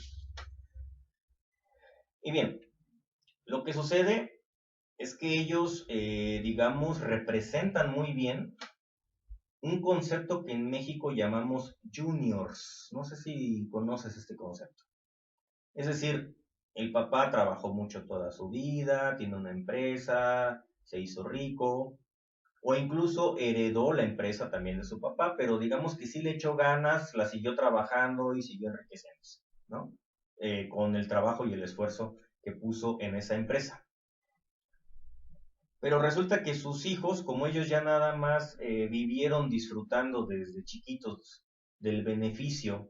Y bien, lo que sucede es que ellos, digamos, representan muy bien un concepto que en México llamamos juniors. No sé si conoces este concepto. Es decir, el papá trabajó mucho toda su vida, tiene una empresa, se hizo rico, o incluso heredó la empresa también de su papá, pero digamos que sí le echó ganas, la siguió trabajando y siguió enriqueciéndose, ¿no? Con el trabajo y el esfuerzo que puso en esa empresa. Pero resulta que sus hijos, como ellos ya nada más vivieron disfrutando desde chiquitos del beneficio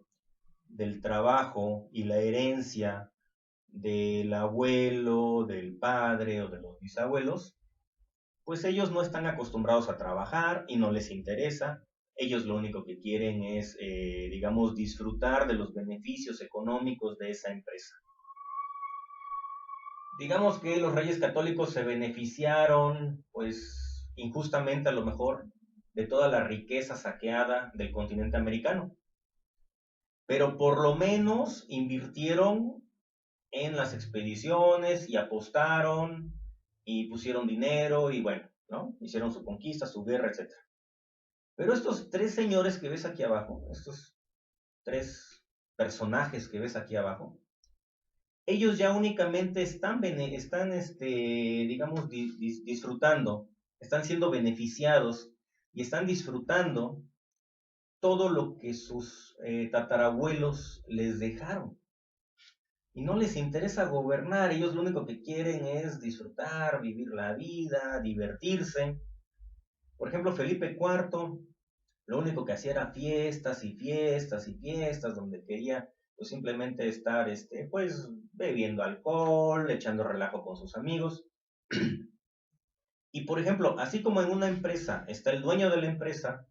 del trabajo y la herencia del abuelo, del padre o de los bisabuelos, pues ellos no están acostumbrados a trabajar y no les interesa. Ellos lo único que quieren es, digamos, disfrutar de los beneficios económicos de esa empresa. Digamos que los reyes católicos se beneficiaron, pues, injustamente a lo mejor, de toda la riqueza saqueada del continente americano. Pero por lo menos invirtieron en las expediciones y apostaron y pusieron dinero y bueno, ¿no? Hicieron su conquista, su guerra, etc. Pero estos tres señores que ves aquí abajo, estos tres personajes que ves aquí abajo, ellos ya únicamente están digamos, disfrutando, están siendo beneficiados y están disfrutando todo lo que sus tatarabuelos les dejaron. Y no les interesa gobernar, ellos lo único que quieren es disfrutar, vivir la vida, divertirse. Por ejemplo, Felipe IV, lo único que hacía era fiestas y fiestas y fiestas, donde quería pues simplemente estar, pues bebiendo alcohol, echando relajo con sus amigos. Y por ejemplo, así como en una empresa está el dueño de la empresa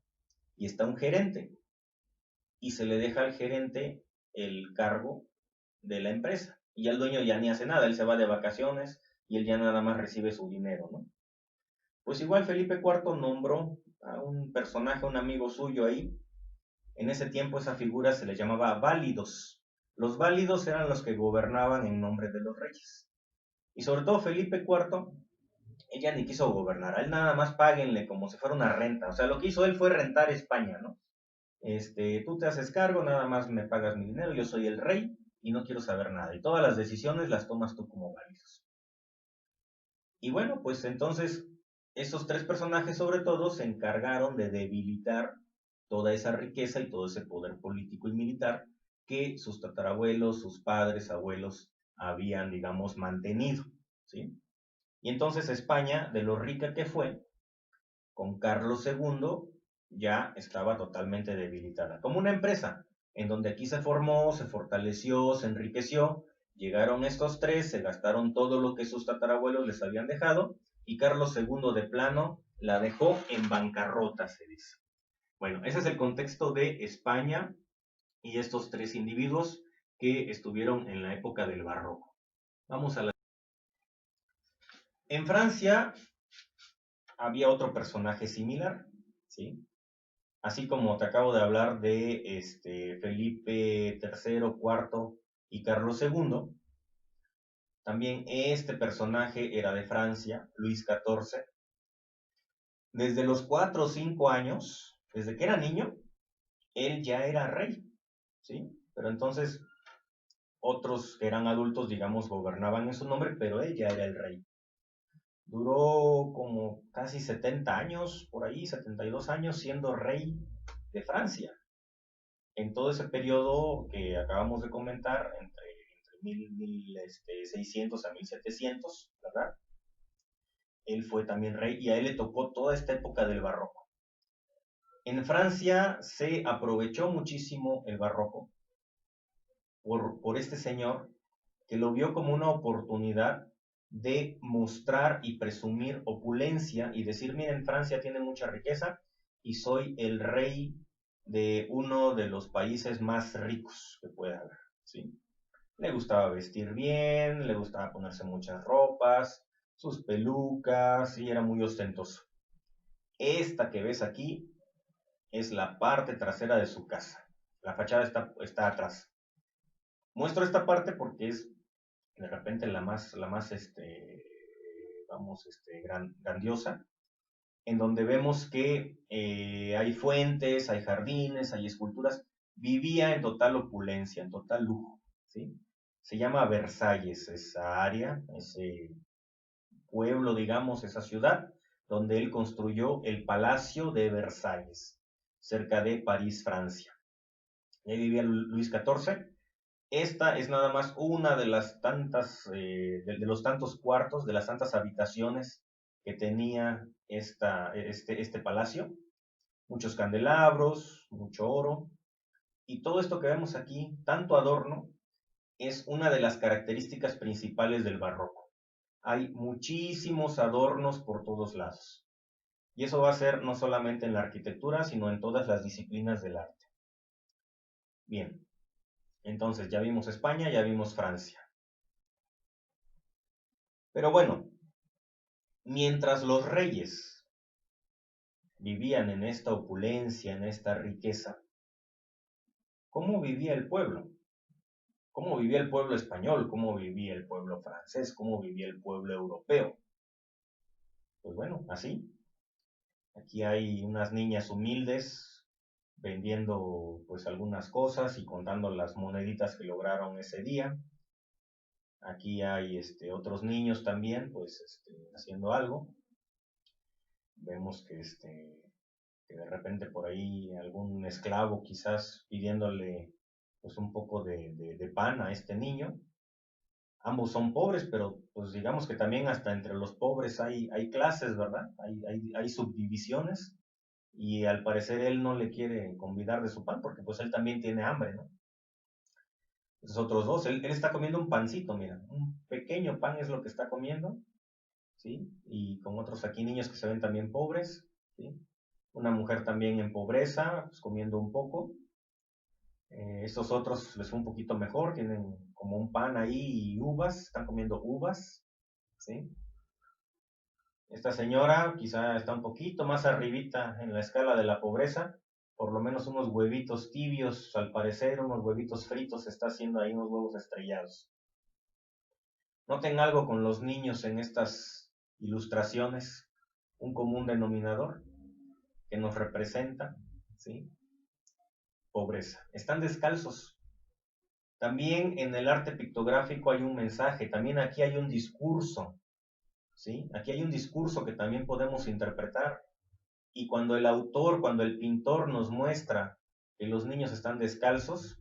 y está un gerente, y se le deja al gerente el cargo de la empresa. Y ya el dueño ya ni hace nada, él se va de vacaciones y él ya nada más recibe su dinero, ¿no? Pues igual Felipe IV nombró a un personaje, un amigo suyo ahí. En ese tiempo esa figura se le llamaba válidos. Los válidos eran los que gobernaban en nombre de los reyes. Y sobre todo Felipe IV, ella ni quiso gobernar, a él nada más páguenle como si fuera una renta. O sea, lo que hizo él fue rentar España, ¿no? Tú te haces cargo, nada más me pagas mi dinero, yo soy el rey y no quiero saber nada. Y todas las decisiones las tomas tú como válidos. Y bueno, pues entonces esos tres personajes sobre todo se encargaron de debilitar toda esa riqueza y todo ese poder político y militar que sus tatarabuelos, sus padres, abuelos habían, digamos, mantenido, ¿sí? Y entonces España, de lo rica que fue, con Carlos II ya estaba totalmente debilitada. Como una empresa, en donde aquí se formó, se fortaleció, se enriqueció, llegaron estos tres, se gastaron todo lo que sus tatarabuelos les habían dejado, y Carlos II de plano la dejó en bancarrota, se dice. Bueno, ese es el contexto de España y estos tres individuos que estuvieron en la época del barroco. Vamos a la... En Francia había otro personaje similar, ¿sí? Así como te acabo de hablar de Felipe III, cuarto y Carlos II, también este personaje era de Francia, Luis XIV. Desde los 4 o 5 años, desde que era niño, él ya era rey, ¿sí? Pero entonces otros que eran adultos, digamos, gobernaban en su nombre, pero él ya era el rey. Duró como casi 70 años, por ahí, 72 años, siendo rey de Francia. En todo ese periodo que acabamos de comentar, entre 1600 a 1700, ¿verdad? Él fue también rey y a él le tocó toda esta época del barroco. En Francia se aprovechó muchísimo el barroco por este señor que lo vio como una oportunidad de mostrar y presumir opulencia y decir, miren, Francia tiene mucha riqueza y soy el rey de uno de los países más ricos que pueda haber, ¿sí? Le gustaba vestir bien, le gustaba ponerse muchas ropas, sus pelucas, y era muy ostentoso. Esta que ves aquí es la parte trasera de su casa. La fachada está atrás. Muestro esta parte porque es de repente la más grandiosa, en donde vemos que hay fuentes, hay jardines, hay esculturas. Vivía en total opulencia, en total lujo, ¿sí? Se llama Versalles, esa área, ese pueblo, digamos, esa ciudad, donde él construyó el Palacio de Versalles, cerca de París, Francia. Y ahí vivía Luis XIV. Esta es nada más una de las tantas, de los tantos cuartos, de las tantas habitaciones que tenía este palacio. Muchos candelabros, mucho oro. Y todo esto que vemos aquí, tanto adorno, es una de las características principales del barroco. Hay muchísimos adornos por todos lados. Y eso va a ser no solamente en la arquitectura, sino en todas las disciplinas del arte. Bien, entonces ya vimos España, ya vimos Francia. Pero bueno, mientras los reyes vivían en esta opulencia, en esta riqueza, ¿cómo vivía el pueblo? ¿Cómo vivía el pueblo español? ¿Cómo vivía el pueblo francés? ¿Cómo vivía el pueblo europeo? Pues bueno, así. Aquí hay unas niñas humildes vendiendo pues algunas cosas y contando las moneditas que lograron ese día. Aquí hay otros niños también pues haciendo algo. Vemos que de repente por ahí algún esclavo quizás pidiéndole pues un poco de pan a este niño. Ambos son pobres, pero pues digamos que también hasta entre los pobres hay clases, ¿verdad? Hay subdivisiones y al parecer él no le quiere convidar de su pan porque pues él también tiene hambre, ¿no? Los otros dos, él está comiendo un pancito, mira, un pequeño pan es lo que está comiendo ¿sí? Y con otros aquí niños que se ven también pobres, ¿sí? Una mujer también en pobreza, pues comiendo un poco. Estos otros les fue un poquito mejor, tienen como un pan ahí y uvas, están comiendo uvas, ¿sí? Esta señora quizá está un poquito más arribita en la escala de la pobreza, por lo menos unos huevitos tibios, al parecer, unos huevitos fritos, está haciendo ahí unos huevos estrellados. Noten algo con los niños en estas ilustraciones, un común denominador que nos representa, ¿sí? Pobreza. Están descalzos. También en el arte pictográfico hay un mensaje, también aquí hay un discurso, ¿sí? Aquí hay un discurso que también podemos interpretar. Y cuando el autor, cuando el pintor nos muestra que los niños están descalzos,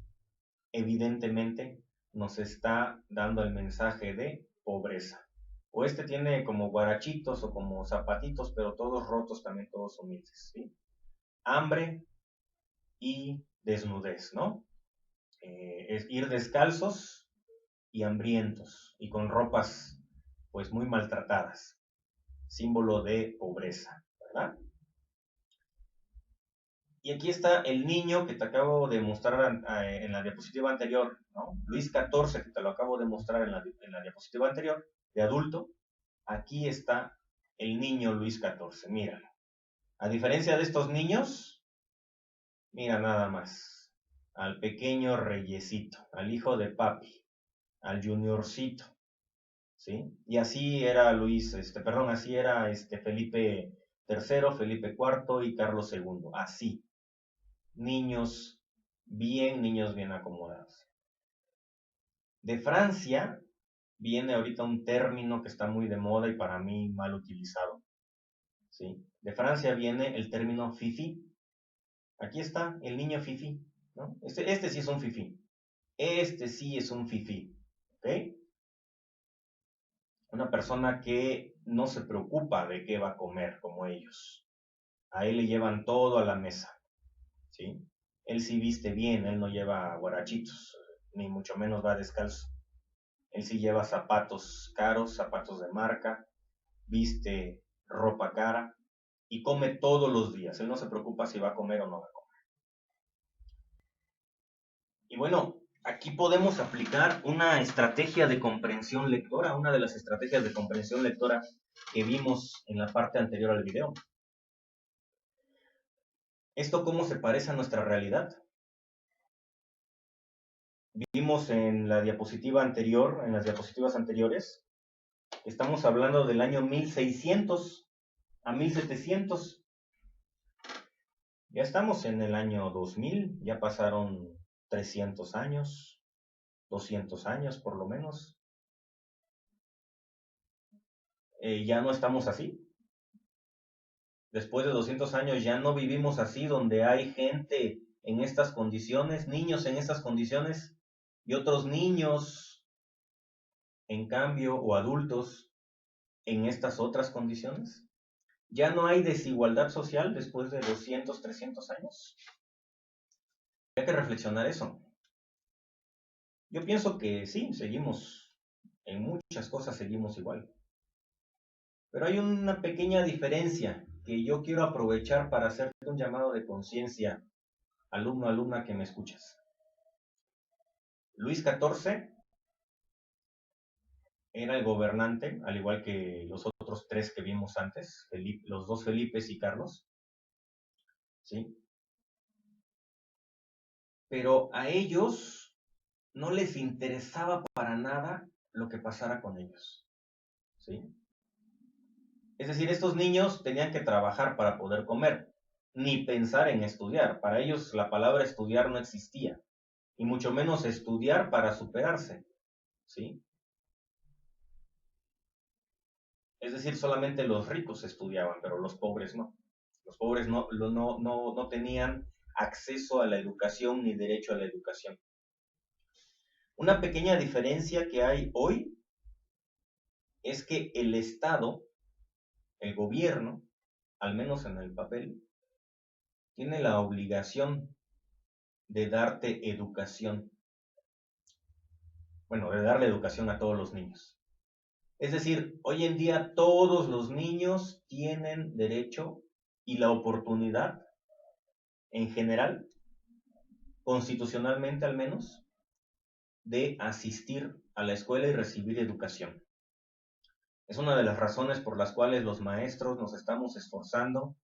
evidentemente nos está dando el mensaje de pobreza. O este tiene como guarachitos o como zapatitos, pero todos rotos también, todos humildes, ¿sí? Hambre y desnudez, ¿no? Es ir descalzos y hambrientos y con ropas pues muy maltratadas, símbolo de pobreza, ¿verdad? Y aquí está el niño que te acabo de mostrar en la diapositiva anterior, ¿no? Luis XIV, que te lo acabo de mostrar en la diapositiva anterior, de adulto. Aquí está el niño Luis XIV, míralo. A diferencia de estos niños, mira nada más. Al pequeño reyesito, al hijo de papi, al juniorcito, ¿sí? Y así era así era Felipe III, Felipe IV y Carlos II, así. Niños niños bien acomodados. De Francia viene ahorita un término que está muy de moda y para mí mal utilizado, ¿sí? De Francia viene el término fifi. Aquí está el niño fifi, ¿no? Este sí es un fifi. Este sí es un fifi, ¿ok? Una persona que no se preocupa de qué va a comer como ellos. A él le llevan todo a la mesa, ¿sí? Él sí viste bien, él no lleva guarachitos, ni mucho menos va descalzo. Él sí lleva zapatos caros, zapatos de marca, viste ropa cara y come todos los días. Él no se preocupa si va a comer o no va a comer. Y bueno, aquí podemos aplicar una estrategia de comprensión lectora, una de las estrategias de comprensión lectora que vimos en la parte anterior al video. ¿Esto cómo se parece a nuestra realidad? Vimos en la diapositiva anterior, en las diapositivas anteriores, estamos hablando del año 1600 a 1700. Ya estamos en el año 2000, ya pasaron 300 años, 200 años por lo menos. Ya no estamos así. Después de 200 años ya no vivimos así, donde hay gente en estas condiciones, niños en estas condiciones y otros niños, en cambio, o adultos en estas otras condiciones. Ya no hay desigualdad social después de 200, 300 años. Hay que reflexionar eso. Yo pienso que sí, seguimos, en muchas cosas seguimos igual. Pero hay una pequeña diferencia que yo quiero aprovechar para hacerte un llamado de conciencia, alumno, alumna que me escuchas. Luis XIV era el gobernante, al igual que los otros tres que vimos antes, los dos Felipes y Carlos, ¿sí? Pero a ellos no les interesaba para nada lo que pasara con ellos, ¿sí? Es decir, estos niños tenían que trabajar para poder comer, ni pensar en estudiar. Para ellos la palabra estudiar no existía, y mucho menos estudiar para superarse, ¿sí? Es decir, solamente los ricos estudiaban, pero los pobres no. Los pobres no tenían acceso a la educación ni derecho a la educación. Una pequeña diferencia que hay hoy es que el Estado, el gobierno, al menos en el papel, tiene la obligación de darte educación. Bueno, de darle educación a todos los niños. Es decir, hoy en día todos los niños tienen derecho y la oportunidad, en general, constitucionalmente al menos, de asistir a la escuela y recibir educación. Es una de las razones por las cuales los maestros nos estamos esforzando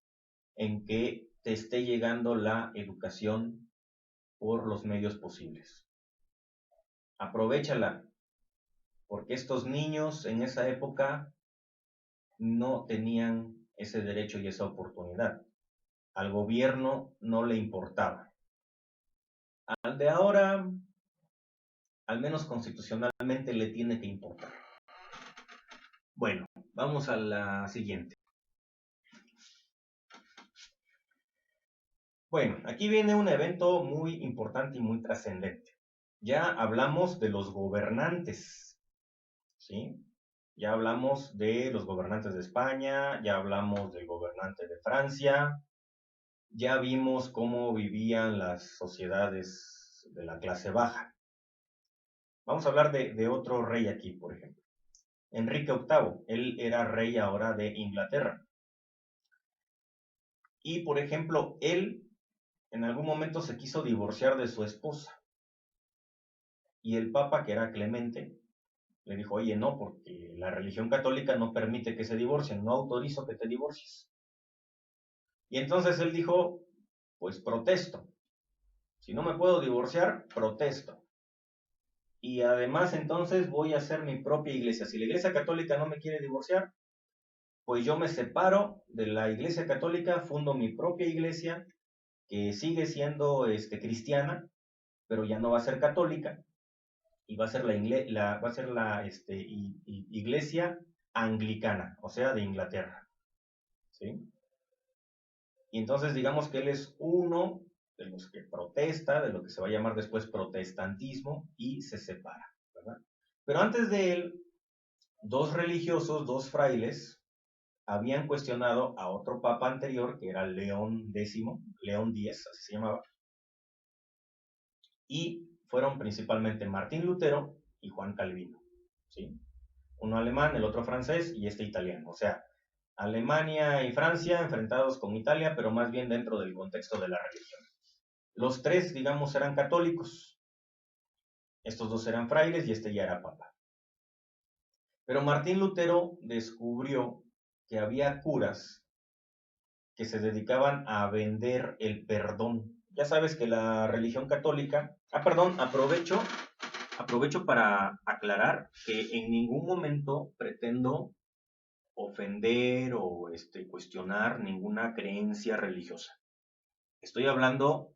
en que te esté llegando la educación por los medios posibles. Aprovéchala, porque estos niños en esa época no tenían ese derecho y esa oportunidad. Al gobierno no le importaba. Al de ahora, al menos constitucionalmente, le tiene que importar. Bueno, vamos a la siguiente. Bueno, aquí viene un evento muy importante y muy trascendente. Ya hablamos de los gobernantes, ¿sí? Ya hablamos de los gobernantes de España, ya hablamos del gobernante de Francia, ya vimos cómo vivían las sociedades de la clase baja. Vamos a hablar de otro rey aquí, por ejemplo. Enrique VIII, él era rey ahora de Inglaterra. Y, por ejemplo, él en algún momento se quiso divorciar de su esposa. Y el Papa, que era Clemente, le dijo, oye, no, porque la religión católica no permite que se divorcien, no autorizo que te divorcies. Y entonces él dijo, pues protesto. Si no me puedo divorciar, protesto. Y además entonces voy a hacer mi propia iglesia. Si la iglesia católica no me quiere divorciar, pues yo me separo de la iglesia católica, fundo mi propia iglesia, que sigue siendo cristiana, pero ya no va a ser católica, y va a ser la iglesia anglicana, o sea, de Inglaterra. ¿Sí? Y entonces digamos que él es uno de los que protesta, de lo que se va a llamar después protestantismo, y se separa, ¿verdad? Pero antes de él, dos religiosos, dos frailes, habían cuestionado a otro papa anterior, que era León X, León X, así se llamaba, y fueron principalmente Martín Lutero y Juan Calvino, ¿sí? Uno alemán, el otro francés y este italiano. O sea, Alemania y Francia enfrentados con Italia, pero más bien dentro del contexto de la religión. Los tres, digamos, eran católicos. Estos dos eran frailes y este ya era papa. Pero Martín Lutero descubrió que había curas que se dedicaban a vender el perdón. Ya sabes que la religión católica... perdón, aprovecho para aclarar que en ningún momento pretendo ofender o cuestionar ninguna creencia religiosa. Estoy hablando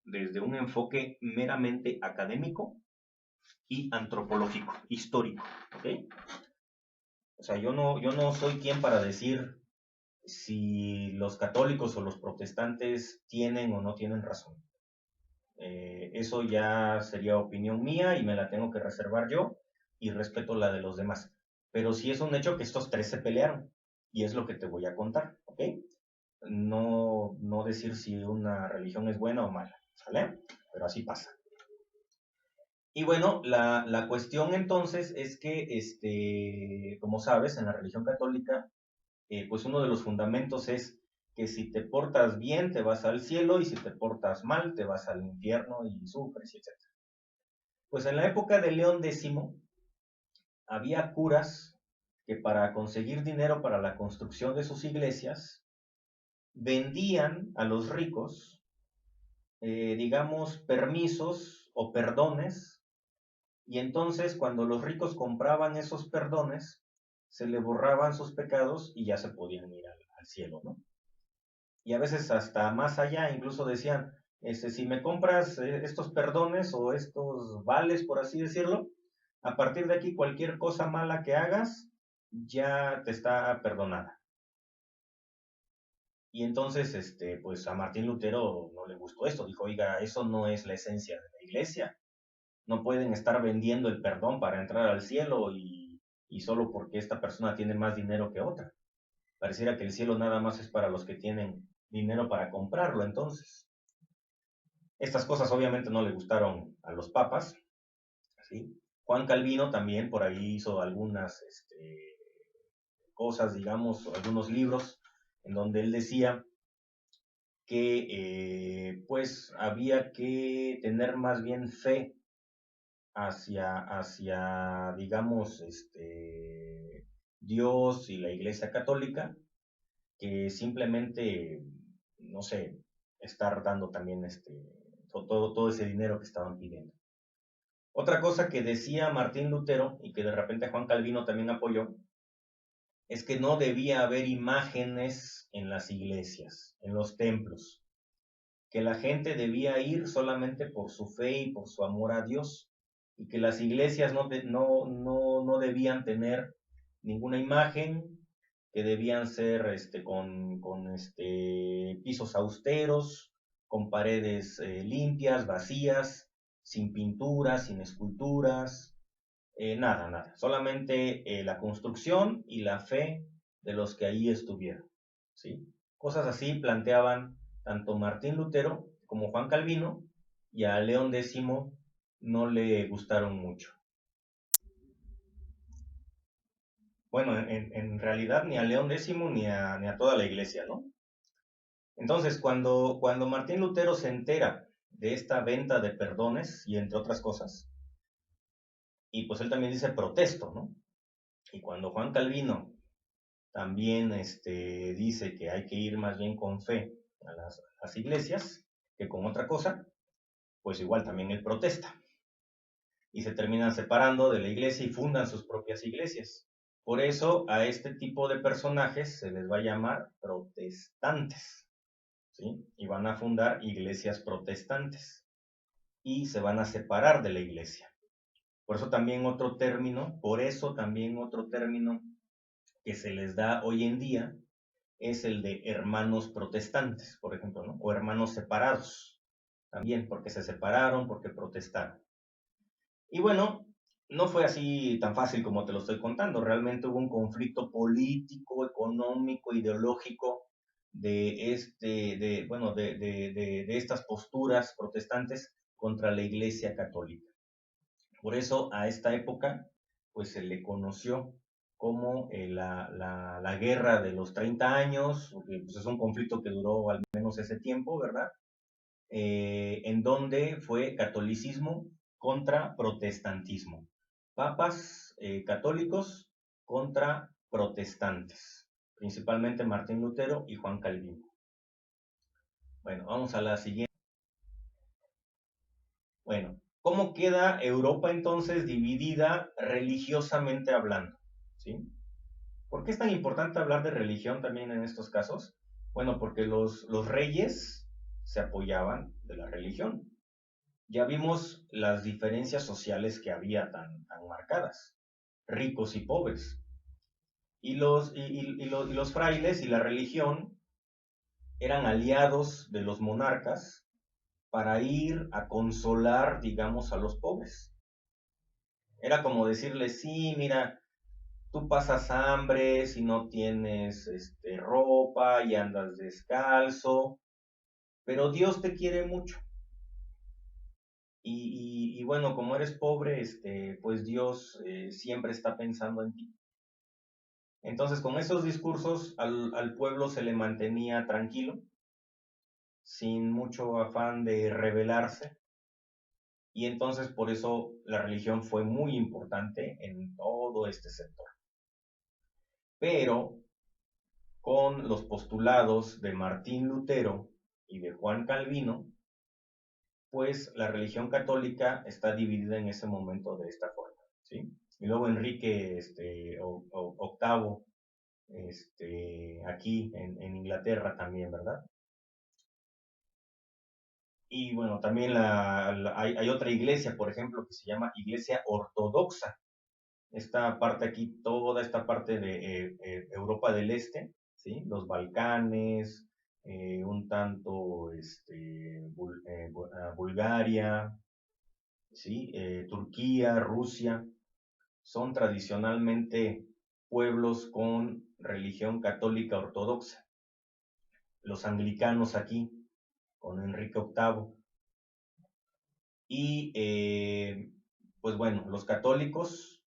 desde un enfoque meramente académico y antropológico, histórico, ¿ok? O sea, yo no soy quien para decir si los católicos o los protestantes tienen o no tienen razón. Eso ya sería opinión mía y me la tengo que reservar yo y respeto la de los demás. Pero sí es un hecho que estos tres se pelearon y es lo que te voy a contar, ¿ok? No decir si una religión es buena o mala, ¿sale? Pero así pasa. Y bueno, la cuestión entonces es que, como sabes, en la religión católica, pues uno de los fundamentos es que si te portas bien te vas al cielo y si te portas mal te vas al infierno y sufres, etc. Pues en la época de León X había curas que para conseguir dinero para la construcción de sus iglesias vendían a los ricos, digamos, permisos o perdones, y entonces cuando los ricos compraban esos perdones, se le borraban sus pecados y ya se podían ir al cielo, ¿no? Y a veces hasta más allá, incluso decían, si me compras estos perdones o estos vales, por así decirlo, a partir de aquí cualquier cosa mala que hagas ya te está perdonada. Y entonces, pues a Martín Lutero no le gustó esto, dijo, oiga, eso no es la esencia de la iglesia, no pueden estar vendiendo el perdón para entrar al cielo y solo porque esta persona tiene más dinero que otra. Pareciera que el cielo nada más es para los que tienen dinero para comprarlo, entonces. Estas cosas obviamente no le gustaron a los papas, ¿sí? Juan Calvino también por ahí hizo algunas cosas, digamos, algunos libros en donde él decía que pues había que tener más bien fe hacia digamos, Dios y la Iglesia Católica, que simplemente, no sé, estar dando también todo ese dinero que estaban pidiendo. Otra cosa que decía Martín Lutero y que de repente Juan Calvino también apoyó, es que no debía haber imágenes en las iglesias, en los templos, que la gente debía ir solamente por su fe y por su amor a Dios, y que las iglesias no debían tener ninguna imagen, que debían ser con pisos austeros, con paredes limpias, vacías, sin pinturas, sin esculturas, nada, solamente la construcción y la fe de los que allí estuvieron, ¿sí? Cosas así planteaban tanto Martín Lutero como Juan Calvino, y a León X no le gustaron mucho. Bueno, en realidad ni a León X ni a toda la iglesia, ¿no? Entonces, cuando Martín Lutero se entera de esta venta de perdones, y entre otras cosas, y pues él también dice protesto, ¿no? Y cuando Juan Calvino también dice que hay que ir más bien con fe a las iglesias que con otra cosa, pues igual también él protesta. Y se terminan separando de la iglesia y fundan sus propias iglesias. Por eso a este tipo de personajes se les va a llamar protestantes, ¿sí? Y van a fundar iglesias protestantes y se van a separar de la iglesia. Por eso también otro término que se les da hoy en día es el de hermanos protestantes, por ejemplo, ¿no? O hermanos separados, también porque se separaron, porque protestaron. Y bueno, no fue así tan fácil como te lo estoy contando, realmente hubo un conflicto político, económico, ideológico de estas posturas protestantes contra la Iglesia Católica. Por eso a esta época pues se le conoció como la guerra de los 30 años, porque pues, es un conflicto que duró al menos ese tiempo, ¿verdad? En donde fue catolicismo contra protestantismo. Papas católicos contra protestantes, principalmente Martín Lutero y Juan Calvino. Bueno, vamos a la siguiente. Bueno, ¿cómo queda Europa entonces dividida religiosamente hablando? ¿Sí? ¿Por qué es tan importante hablar de religión también en estos casos? Bueno, porque los reyes se apoyaban de la religión. Ya vimos las diferencias sociales que había tan marcadas, ricos y pobres. Y los frailes y la religión eran aliados de los monarcas para ir a consolar, digamos, a los pobres. Era como decirles, sí, mira, tú pasas hambre si no tienes ropa y andas descalzo, pero Dios te quiere mucho. Y bueno, como eres pobre, pues Dios siempre está pensando en ti. Entonces, con esos discursos al pueblo se le mantenía tranquilo, sin mucho afán de rebelarse, y entonces por eso la religión fue muy importante en todo este sector. Pero con los postulados de Martín Lutero y de Juan Calvino, pues la religión católica está dividida en ese momento de esta forma, ¿sí? Y luego Enrique octavo, aquí en Inglaterra también, ¿verdad? Y bueno, también hay otra iglesia, por ejemplo, que se llama Iglesia Ortodoxa. Esta parte aquí, toda esta parte de Europa del Este, ¿sí? Los Balcanes, un tanto Bulgaria, ¿sí? Turquía, Rusia, son tradicionalmente pueblos con religión católica ortodoxa. Los anglicanos aquí, con Enrique VIII. Y pues bueno, los católicos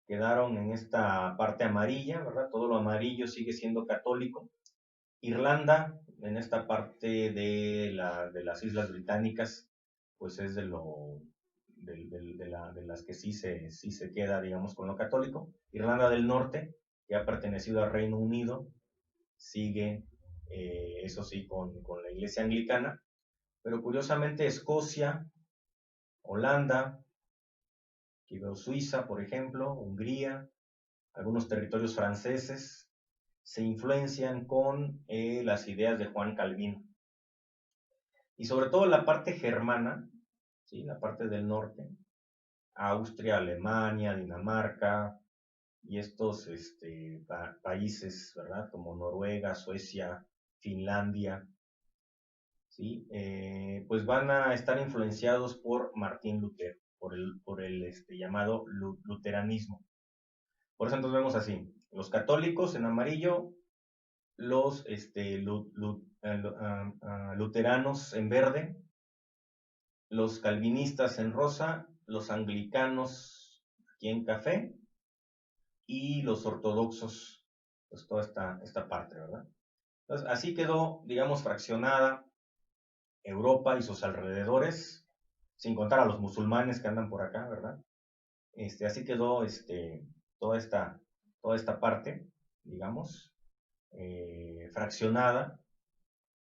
quedaron en esta parte amarilla, ¿verdad? Todo lo amarillo sigue siendo católico. Irlanda, en esta parte de las Islas Británicas, pues es de las que sí se queda, digamos, con lo católico. Irlanda del Norte, que ha pertenecido al Reino Unido, sigue, eso sí, con la iglesia anglicana. Pero curiosamente Escocia, Holanda, aquí veo Suiza, por ejemplo, Hungría, algunos territorios franceses, se influencian con las ideas de Juan Calvino. Y sobre todo la parte germana, ¿sí? La parte del norte, Austria, Alemania, Dinamarca y estos países, ¿verdad? Como Noruega, Suecia, Finlandia, ¿sí? Pues van a estar influenciados por Martín Lutero, por el llamado luteranismo. Por eso entonces vemos así, los católicos en amarillo, los luteranos en verde, los calvinistas en rosa, los anglicanos aquí en café y los ortodoxos, pues toda esta parte, ¿verdad? Entonces, así quedó, digamos, fraccionada Europa y sus alrededores, sin contar a los musulmanes que andan por acá, ¿verdad? Así quedó toda esta parte, digamos, fraccionada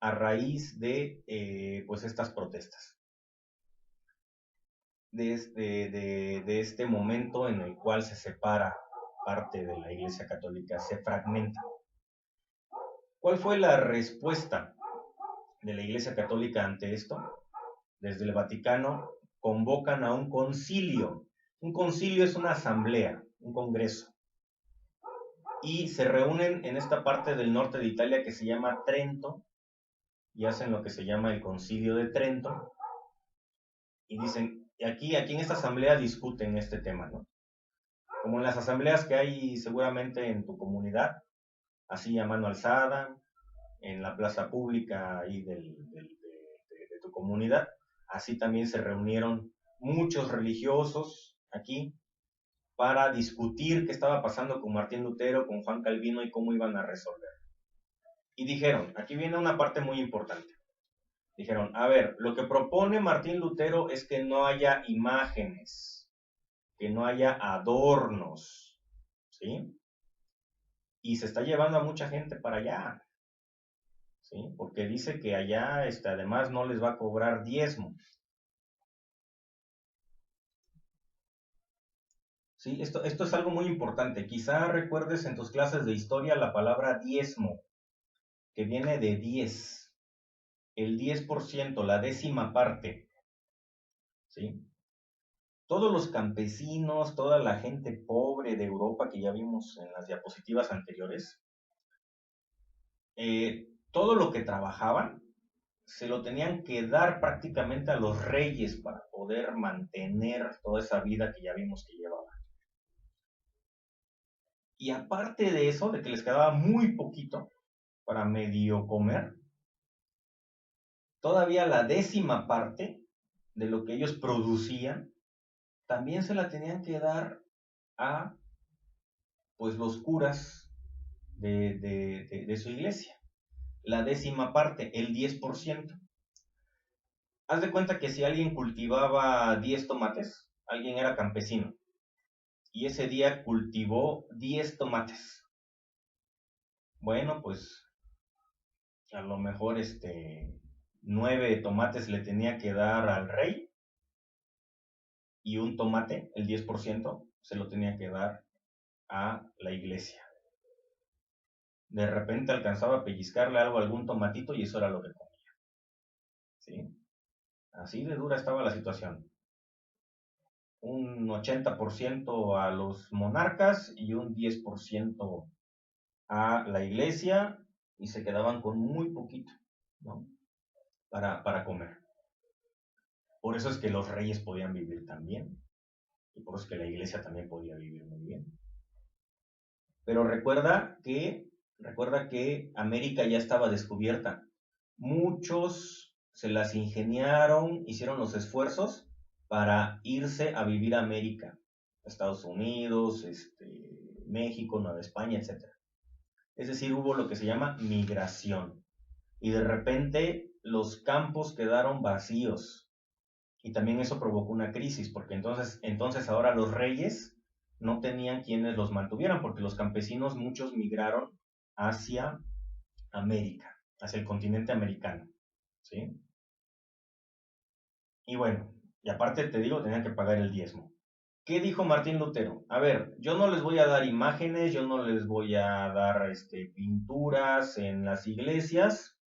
a raíz de pues estas protestas. De este momento en el cual se separa parte de la Iglesia Católica, se fragmenta. ¿Cuál fue la respuesta de la Iglesia Católica ante esto? Desde el Vaticano convocan a un concilio. Un concilio es una asamblea, un congreso. Y se reúnen en esta parte del norte de Italia que se llama Trento y hacen lo que se llama el Concilio de Trento. Y dicen, aquí en esta asamblea discuten este tema, ¿no? Como en las asambleas que hay seguramente en tu comunidad, así a mano alzada, en la plaza pública ahí de tu comunidad, así también se reunieron muchos religiosos aquí para discutir qué estaba pasando con Martín Lutero, con Juan Calvino y cómo iban a resolver. Y dijeron, aquí viene una parte muy importante. Dijeron, a ver, lo que propone Martín Lutero es que no haya imágenes, que no haya adornos, ¿sí? Y se está llevando a mucha gente para allá, ¿sí? Porque dice que allá, además, no les va a cobrar diezmo. Sí, esto es algo muy importante. Quizá recuerdes en tus clases de historia la palabra diezmo, que viene de 10, el 10%, la décima parte, ¿sí? Todos los campesinos, toda la gente pobre de Europa que ya vimos en las diapositivas anteriores, todo lo que trabajaban se lo tenían que dar prácticamente a los reyes para poder mantener toda esa vida que ya vimos que llevaban. Y aparte de eso, de que les quedaba muy poquito para medio comer, todavía la décima parte de lo que ellos producían, también se la tenían que dar a pues los curas de su iglesia. La décima parte, el 10%. Haz de cuenta que si alguien cultivaba 10 tomates, alguien era campesino, y ese día cultivó 10 tomates. Bueno, pues a lo mejor 9 tomates le tenía que dar al rey y un tomate, el 10%, se lo tenía que dar a la iglesia. De repente alcanzaba a pellizcarle algo a algún tomatito y eso era lo que comía. ¿Sí? Así de dura estaba la situación. Un 80% a los monarcas y un 10% a la iglesia y se quedaban con muy poquito, ¿no? Para comer. Por eso es que los reyes podían vivir tan bien y por eso es que la iglesia también podía vivir muy bien. Pero recuerda que América ya estaba descubierta. Muchos se las ingeniaron, hicieron los esfuerzos para irse a vivir a América, Estados Unidos, México, Nueva España, etcétera. Es decir, hubo lo que se llama migración. Y de repente los campos quedaron vacíos. Y también eso provocó una crisis, porque entonces ahora los reyes no tenían quienes los mantuvieran, porque los campesinos muchos migraron hacia América, hacia el continente americano, ¿sí? Y bueno, y aparte te digo, tenían que pagar el diezmo. ¿Qué dijo Martín Lutero? A ver, yo no les voy a dar imágenes, yo no les voy a dar pinturas en las iglesias,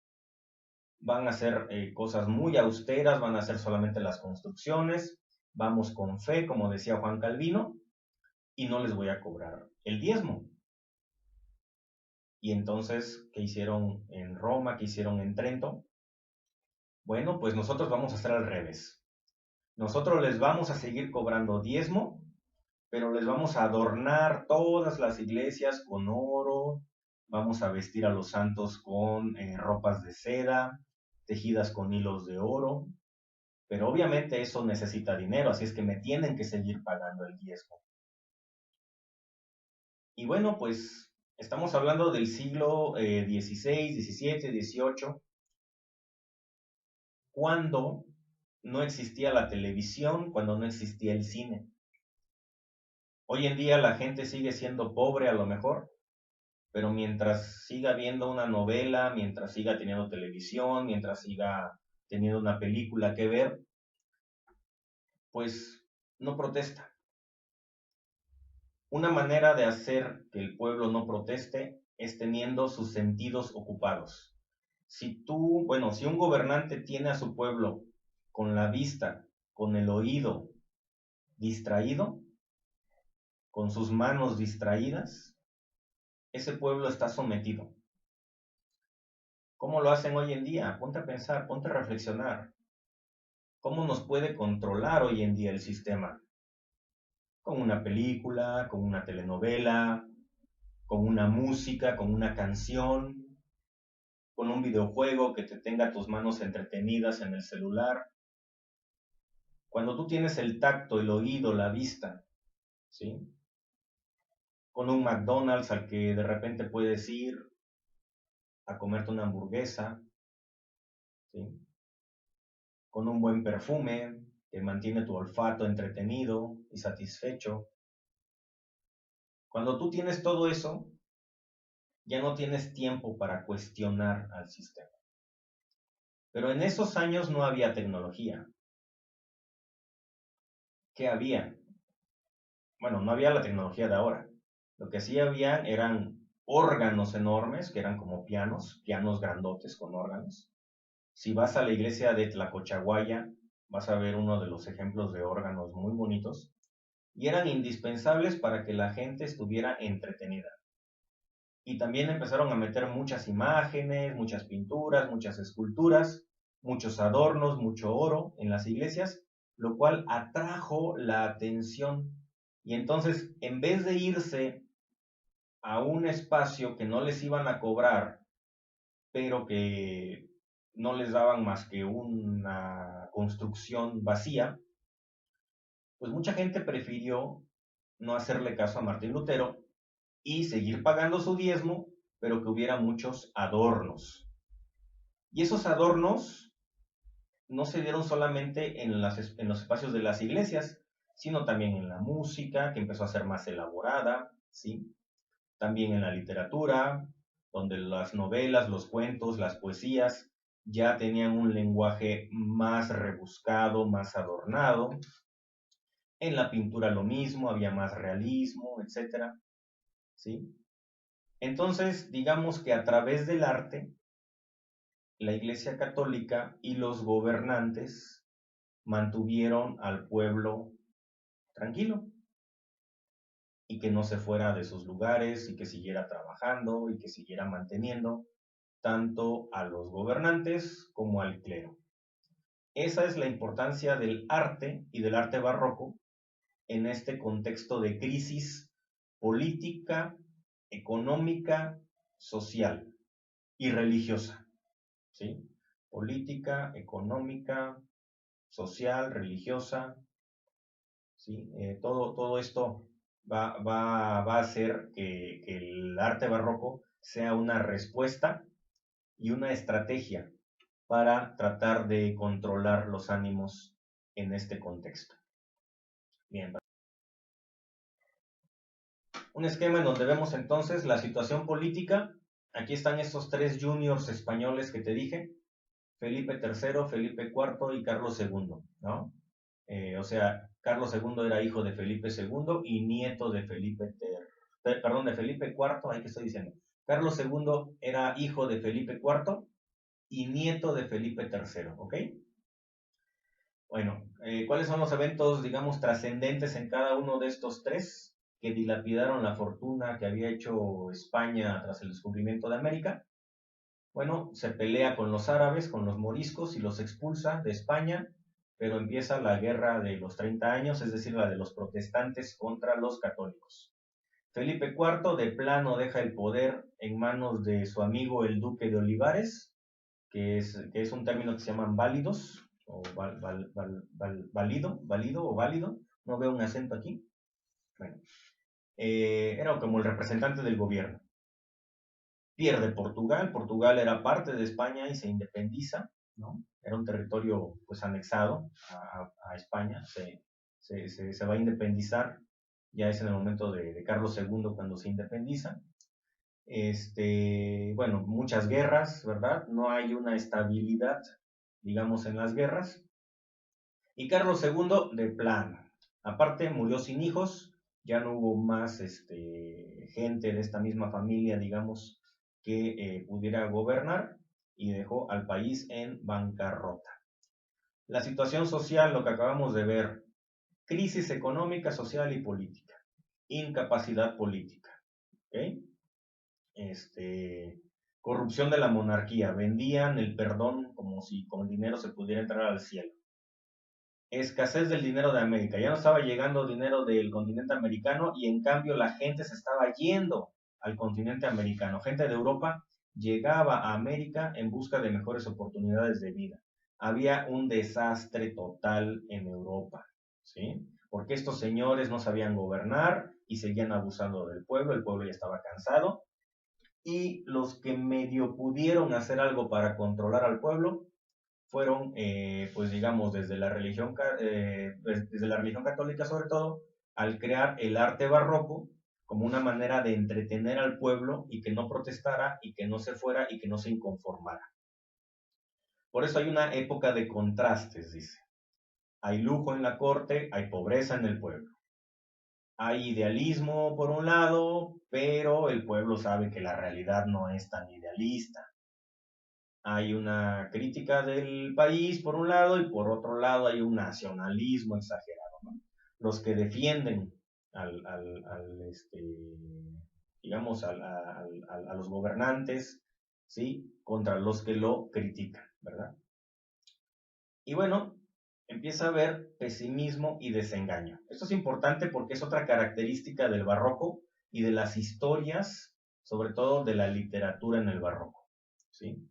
van a hacer cosas muy austeras, van a hacer solamente las construcciones, vamos con fe, como decía Juan Calvino, y no les voy a cobrar el diezmo. Y entonces, ¿qué hicieron en Roma? ¿Qué hicieron en Trento? Bueno, pues nosotros vamos a hacer al revés. Nosotros les vamos a seguir cobrando diezmo, pero les vamos a adornar todas las iglesias con oro, vamos a vestir a los santos con ropas de seda, tejidas con hilos de oro, pero obviamente eso necesita dinero, así es que me tienen que seguir pagando el diezmo. Y bueno, pues estamos hablando del siglo XVI, XVII, XVIII, cuando no existía la televisión, cuando no existía el cine. Hoy en día la gente sigue siendo pobre a lo mejor, pero mientras siga viendo una novela, mientras siga teniendo televisión, mientras siga teniendo una película que ver, pues no protesta. Una manera de hacer que el pueblo no proteste es teniendo sus sentidos ocupados. Si un gobernante tiene a su pueblo con la vista, con el oído distraído, con sus manos distraídas, ese pueblo está sometido. ¿Cómo lo hacen hoy en día? Ponte a pensar, ponte a reflexionar. ¿Cómo nos puede controlar hoy en día el sistema? Con una película, con una telenovela, con una música, con una canción, con un videojuego que te tenga tus manos entretenidas en el celular. Cuando tú tienes el tacto, el oído, la vista, ¿sí? Con un McDonald's al que de repente puedes ir a comerte una hamburguesa, ¿sí? Con un buen perfume que mantiene tu olfato entretenido y satisfecho. Cuando tú tienes todo eso, ya no tienes tiempo para cuestionar al sistema. Pero en esos años no había tecnología. ¿Qué había? Bueno, no había la tecnología de ahora. Lo que sí había eran órganos enormes, que eran como pianos, pianos grandotes con órganos. Si vas a la iglesia de Tlacochahuaya, vas a ver uno de los ejemplos de órganos muy bonitos, y eran indispensables para que la gente estuviera entretenida. Y también empezaron a meter muchas imágenes, muchas pinturas, muchas esculturas, muchos adornos, mucho oro en las iglesias, lo cual atrajo la atención. Y entonces, en vez de irse a un espacio que no les iban a cobrar, pero que no les daban más que una construcción vacía, pues mucha gente prefirió no hacerle caso a Martín Lutero y seguir pagando su diezmo, pero que hubiera muchos adornos. Y esos adornos no se dieron solamente en los espacios de las iglesias, sino también en la música, que empezó a ser más elaborada, ¿sí? También en la literatura, donde las novelas, los cuentos, las poesías ya tenían un lenguaje más rebuscado, más adornado. En la pintura lo mismo, había más realismo, etcétera, ¿sí? Entonces, digamos que a través del arte, la Iglesia Católica y los gobernantes mantuvieron al pueblo tranquilo y que no se fuera de sus lugares y que siguiera trabajando y que siguiera manteniendo tanto a los gobernantes como al clero. Esa es la importancia del arte y del arte barroco en este contexto de crisis política, económica, social y religiosa, ¿sí? Política, económica, social, religiosa ¿sí? Todo esto va a hacer que el arte barroco sea una respuesta y una estrategia para tratar de controlar los ánimos en este contexto. Bien, un esquema en donde vemos entonces la situación política. Aquí están estos tres juniors españoles que te dije, Felipe III, Felipe IV y Carlos II, ¿no? O sea, Carlos II era hijo de Felipe II y nieto de Felipe perdón, de Felipe IV, ahí que estoy diciendo. Carlos II era hijo de Felipe IV y nieto de Felipe III, ¿ok? Bueno, ¿cuáles son los eventos, digamos, trascendentes en cada uno de estos tres que dilapidaron la fortuna que había hecho España tras el descubrimiento de América? Bueno, se pelea con los árabes, con los moriscos y los expulsa de España, pero empieza la guerra de los 30 años, es decir, la de los protestantes contra los católicos. Felipe IV de plano deja el poder en manos de su amigo el duque de Olivares, que es un término que se llaman válidos, o válido o válido, no veo un acento aquí. Bueno, era como el representante del gobierno. Pierde Portugal, Portugal era parte de España y se independiza, ¿no? Era un territorio pues anexado a España, se va a independizar, ya es en el momento de Carlos II cuando se independiza. Bueno, muchas guerras, ¿verdad? No hay una estabilidad, digamos, en las guerras. Y Carlos II, de plano. Aparte, murió sin hijos, ya no hubo más gente de esta misma familia, digamos, que pudiera gobernar y dejó al país en bancarrota. La situación social, lo que acabamos de ver, crisis económica, social y política, incapacidad política, ¿ok? Corrupción de la monarquía, vendían el perdón como si con dinero se pudiera entrar al cielo. Escasez del dinero de América, ya no estaba llegando dinero del continente americano y en cambio la gente se estaba yendo al continente americano. Gente de Europa llegaba a América en busca de mejores oportunidades de vida. Había un desastre total en Europa, ¿sí? Porque estos señores no sabían gobernar y seguían abusando del pueblo, el pueblo ya estaba cansado y los que medio pudieron hacer algo para controlar al pueblo fueron, pues digamos, desde la religión católica sobre todo, al crear el arte barroco como una manera de entretener al pueblo y que no protestara y que no se fuera y que no se inconformara. Por eso hay una época de contrastes, dice. Hay lujo en la corte, hay pobreza en el pueblo. Hay idealismo por un lado, pero el pueblo sabe que la realidad no es tan idealista. Hay una crítica del país por un lado y por otro lado hay un nacionalismo exagerado, ¿no? Los que defienden digamos, a los gobernantes, ¿sí? Contra los que lo critican, ¿verdad? Y bueno, empieza a haber pesimismo y desengaño. Esto es importante porque es otra característica del barroco y de las historias, sobre todo de la literatura en el barroco, ¿sí?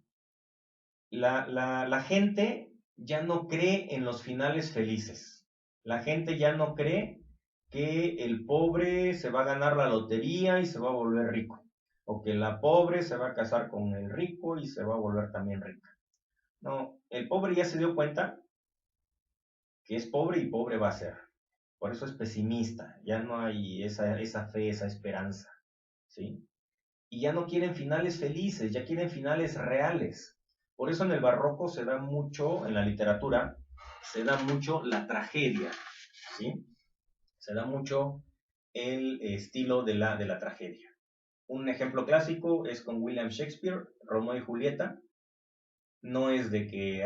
La gente ya no cree en los finales felices. La gente ya no cree que el pobre se va a ganar la lotería y se va a volver rico. O que la pobre se va a casar con el rico y se va a volver también rica. No, el pobre ya se dio cuenta que es pobre y pobre va a ser. Por eso es pesimista. Ya no hay esa fe, esa esperanza. ¿Sí? Y ya no quieren finales felices, ya quieren finales reales. Por eso en el barroco se da mucho, en la literatura, se da mucho la tragedia, ¿sí? Se da mucho el estilo de la tragedia. Un ejemplo clásico es con William Shakespeare, Romeo y Julieta. No es de que,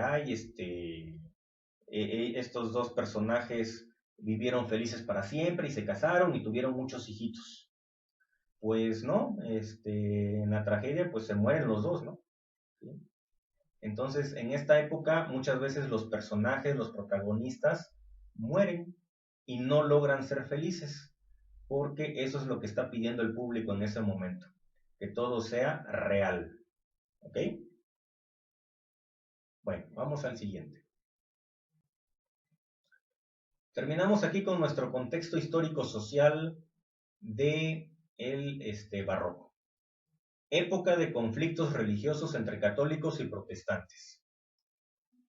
estos dos personajes vivieron felices para siempre y se casaron y tuvieron muchos hijitos. Pues no, en la tragedia pues se mueren los dos, ¿no? ¿Sí? Entonces, en esta época muchas veces los personajes, los protagonistas, mueren y no logran ser felices, porque eso es lo que está pidiendo el público en ese momento, que todo sea real. ¿Ok? Bueno, vamos al siguiente. Terminamos aquí con nuestro contexto histórico-social de barroco. Época de conflictos religiosos entre católicos y protestantes.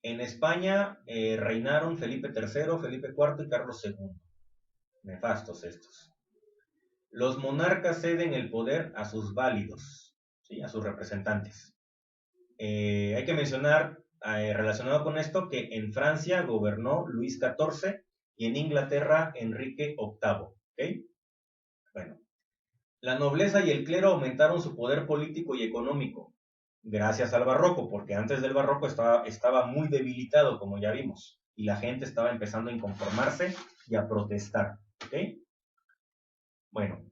En España reinaron Felipe III, Felipe IV y Carlos II. Nefastos estos. Los monarcas ceden el poder a sus válidos, ¿sí? A sus representantes. Hay que mencionar, relacionado con esto, que en Francia gobernó Luis XIV y en Inglaterra Enrique VIII. ¿Okay? Bueno, la nobleza y el clero aumentaron su poder político y económico gracias al barroco, porque antes del barroco estaba muy debilitado, como ya vimos, y la gente estaba empezando a inconformarse y a protestar. ¿Okay? Bueno,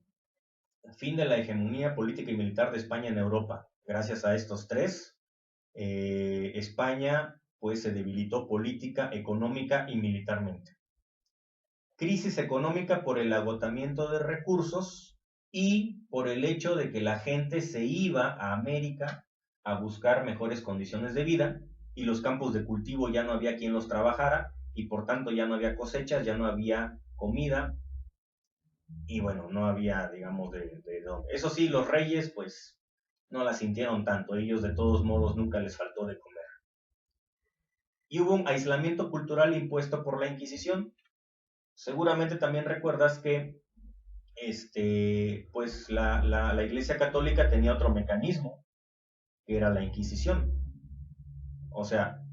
fin de la hegemonía política y militar de España en Europa. Gracias a estos tres, España pues se debilitó política, económica y militarmente. Crisis económica por el agotamiento de recursos y por el hecho de que la gente se iba a América a buscar mejores condiciones de vida y los campos de cultivo ya no había quien los trabajara y por tanto ya no había cosechas, ya no había comida y bueno, no había, digamos, de dónde. Eso sí, los reyes pues no la sintieron tanto, ellos de todos modos nunca les faltó de comer. Y hubo un aislamiento cultural impuesto por la Inquisición. Seguramente también recuerdas que pues la Iglesia Católica tenía otro mecanismo, que era la Inquisición. O sea,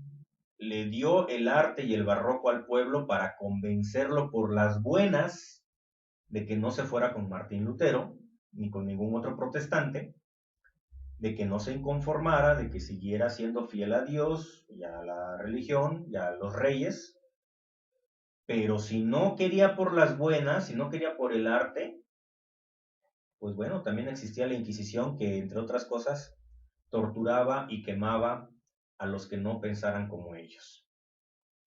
le dio el arte y el barroco al pueblo para convencerlo por las buenas de que no se fuera con Martín Lutero, ni con ningún otro protestante, de que no se inconformara, de que siguiera siendo fiel a Dios y a la religión y a los reyes, pero si no quería por las buenas, si no quería por el arte, pues bueno, también existía la Inquisición que, entre otras cosas, torturaba y quemaba a los que no pensaran como ellos.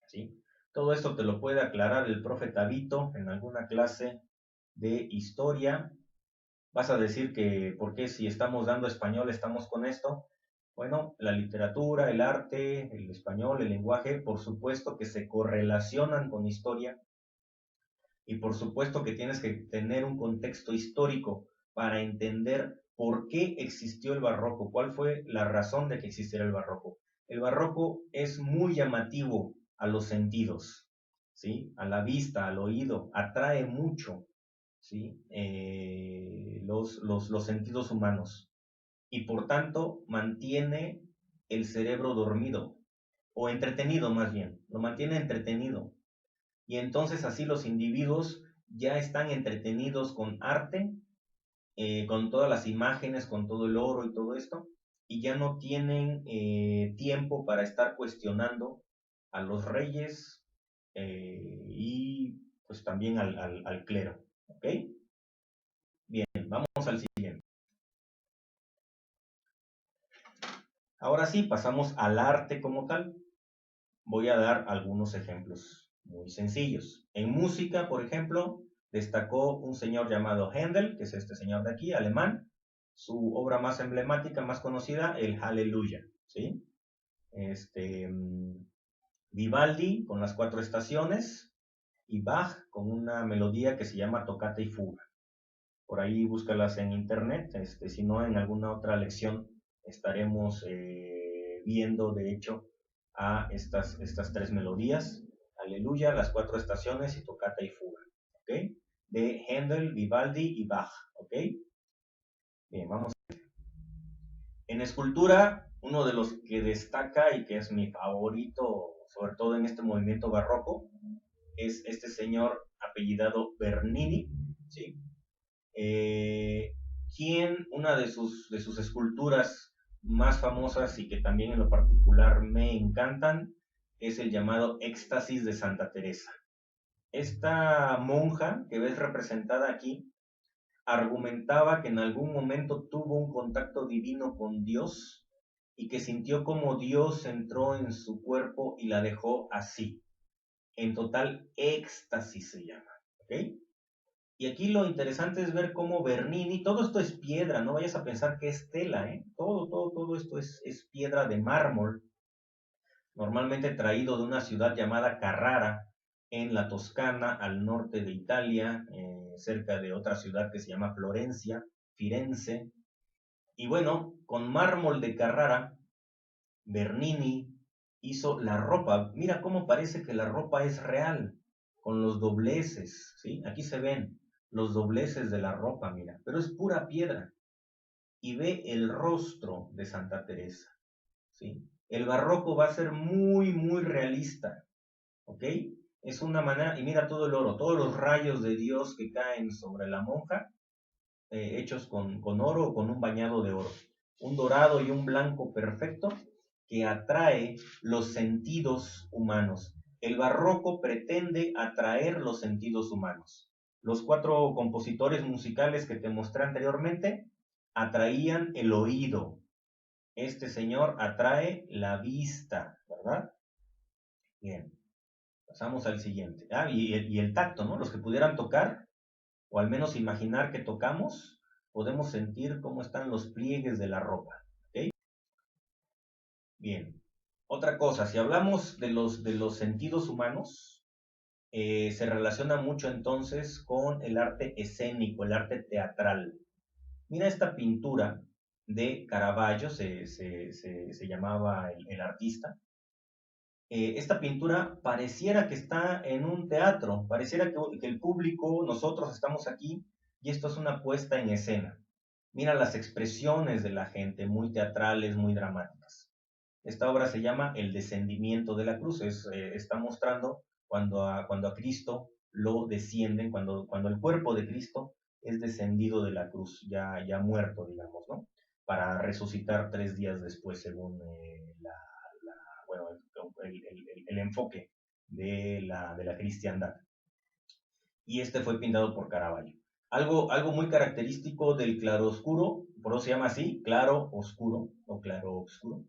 ¿Sí? Todo esto te lo puede aclarar el profe Tabito en alguna clase de historia. Vas a decir que, ¿por qué si estamos dando español estamos con esto? Bueno, la literatura, el arte, el español, el lenguaje, por supuesto que se correlacionan con historia y por supuesto que tienes que tener un contexto histórico para entender por qué existió el barroco, cuál fue la razón de que existiera el barroco. El barroco es muy llamativo a los sentidos, ¿sí? A la vista, al oído, atrae mucho, ¿sí? Los sentidos humanos y por tanto mantiene el cerebro dormido o entretenido más bien, lo mantiene entretenido y entonces así los individuos ya están entretenidos con arte, con todas las imágenes, con todo el oro y todo esto, y ya no tienen tiempo para estar cuestionando a los reyes y pues también al clero. ¿Ok? Bien, vamos al siguiente. Ahora sí, pasamos al arte como tal. Voy a dar algunos ejemplos muy sencillos. En música, por ejemplo, destacó un señor llamado Händel, que es este señor de aquí, alemán. Su obra más emblemática, más conocida, el Halleluja, ¿sí? Vivaldi con las cuatro estaciones y Bach con una melodía que se llama Tocata y Fuga. Por ahí búscalas en internet, si no en alguna otra lección estaremos viendo de hecho a estas tres melodías, Aleluya, las cuatro estaciones y Tocata y Fuga, ¿ok? De Händel, Vivaldi y Bach, ¿ok? Bien, vamos. En escultura, uno de los que destaca y que es mi favorito, sobre todo en este movimiento barroco, es este señor apellidado Bernini, ¿sí? Quien una de sus esculturas más famosas y que también en lo particular me encantan es el llamado Éxtasis de Santa Teresa. Esta monja que ves representada aquí argumentaba que en algún momento tuvo un contacto divino con Dios y que sintió como Dios entró en su cuerpo y la dejó así, en total éxtasis se llama, ¿ok? Y aquí lo interesante es ver cómo Bernini, todo esto es piedra, no vayas a pensar que es tela, ¿eh? Todo esto es piedra de mármol, normalmente traído de una ciudad llamada Carrara, en la Toscana, al norte de Italia, cerca de otra ciudad que se llama Florencia, Firenze. Y bueno, con mármol de Carrara, Bernini hizo la ropa. Mira cómo parece que la ropa es real, con los dobleces, ¿sí? Aquí se ven los dobleces de la ropa, mira, pero es pura piedra. Y ve el rostro de Santa Teresa, ¿sí? El barroco va a ser muy, muy realista, ¿ok? Es una manera, y mira todo el oro, todos los rayos de Dios que caen sobre la monja, hechos con oro o con un bañado de oro. Un dorado y un blanco perfecto que atrae los sentidos humanos. El barroco pretende atraer los sentidos humanos. Los cuatro compositores musicales que te mostré anteriormente atraían el oído. Este señor atrae la vista, ¿verdad? Bien, pasamos al siguiente. Y el tacto, ¿no? Los que pudieran tocar, o al menos imaginar que tocamos, podemos sentir cómo están los pliegues de la ropa. ¿Ok? Bien. Otra cosa, si hablamos de los sentidos humanos, se relaciona mucho entonces con el arte escénico, el arte teatral. Mira esta pintura de Caravaggio, se llamaba el artista. Esta pintura pareciera que está en un teatro, pareciera que el público, nosotros estamos aquí y esto es una puesta en escena. Mira las expresiones de la gente, muy teatrales, muy dramáticas. Esta obra se llama El descendimiento de la cruz, está mostrando cuando a Cristo lo descienden, cuando el cuerpo de Cristo es descendido de la cruz, ya muerto, digamos, ¿no? Para resucitar 3 días después, según bueno, el enfoque de la cristiandad. Y este fue pintado por Caravaggio. Algo muy característico del claroscuro, por eso se llama así, claro oscuro o claro oscuro,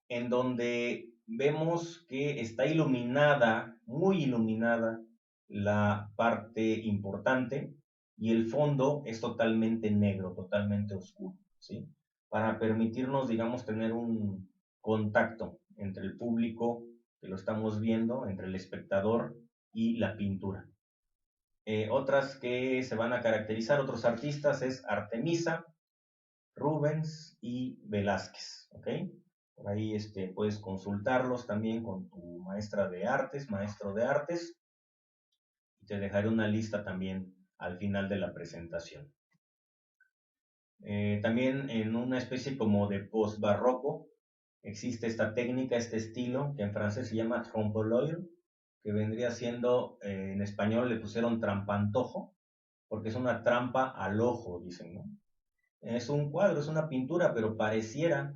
en donde vemos que está iluminada, muy iluminada, la parte importante y el fondo es totalmente negro, totalmente oscuro, ¿sí? Para permitirnos, digamos, tener un contacto entre el público que lo estamos viendo, entre el espectador y la pintura. Otras que se van a caracterizar, otros artistas, es Artemisa, Rubens y Velázquez, ¿ok? Por ahí puedes consultarlos también con tu maestra de artes, maestro de artes, y te dejaré una lista también al final de la presentación. También en una especie como de post-barroco existe esta técnica, este estilo, que en francés se llama trompe-l'œil, que vendría siendo, en español le pusieron trampantojo, porque es una trampa al ojo, dicen, ¿no? Es un cuadro, es una pintura, pero pareciera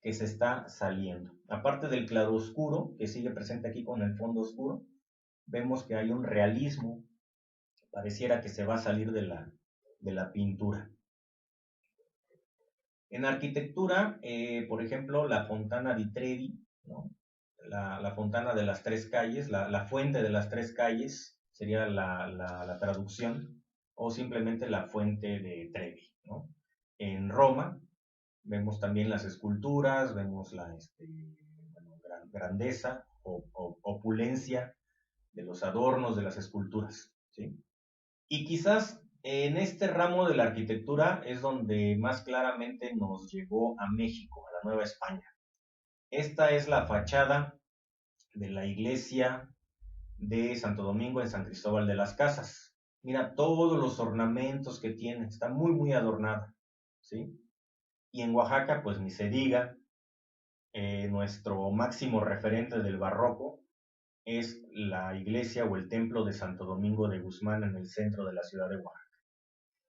que se está saliendo. Aparte del claroscuro, que sigue presente aquí con el fondo oscuro, vemos que hay un realismo, pareciera que se va a salir de la pintura. En arquitectura, por ejemplo, la Fontana di Trevi, ¿no? La fontana de las tres calles, la fuente de las tres calles, sería la traducción, o simplemente la fuente de Trevi, ¿no? En Roma, vemos también las esculturas, vemos la bueno, grandeza o opulencia de los adornos de las esculturas, ¿sí? Y quizás en este ramo de la arquitectura es donde más claramente nos llegó a México, a la Nueva España. Esta es la fachada de la iglesia de Santo Domingo en San Cristóbal de las Casas. Mira todos los ornamentos que tiene, está muy, muy adornada, ¿sí? Y en Oaxaca, pues ni se diga, nuestro máximo referente del barroco es la iglesia o el templo de Santo Domingo de Guzmán en el centro de la ciudad de Oaxaca.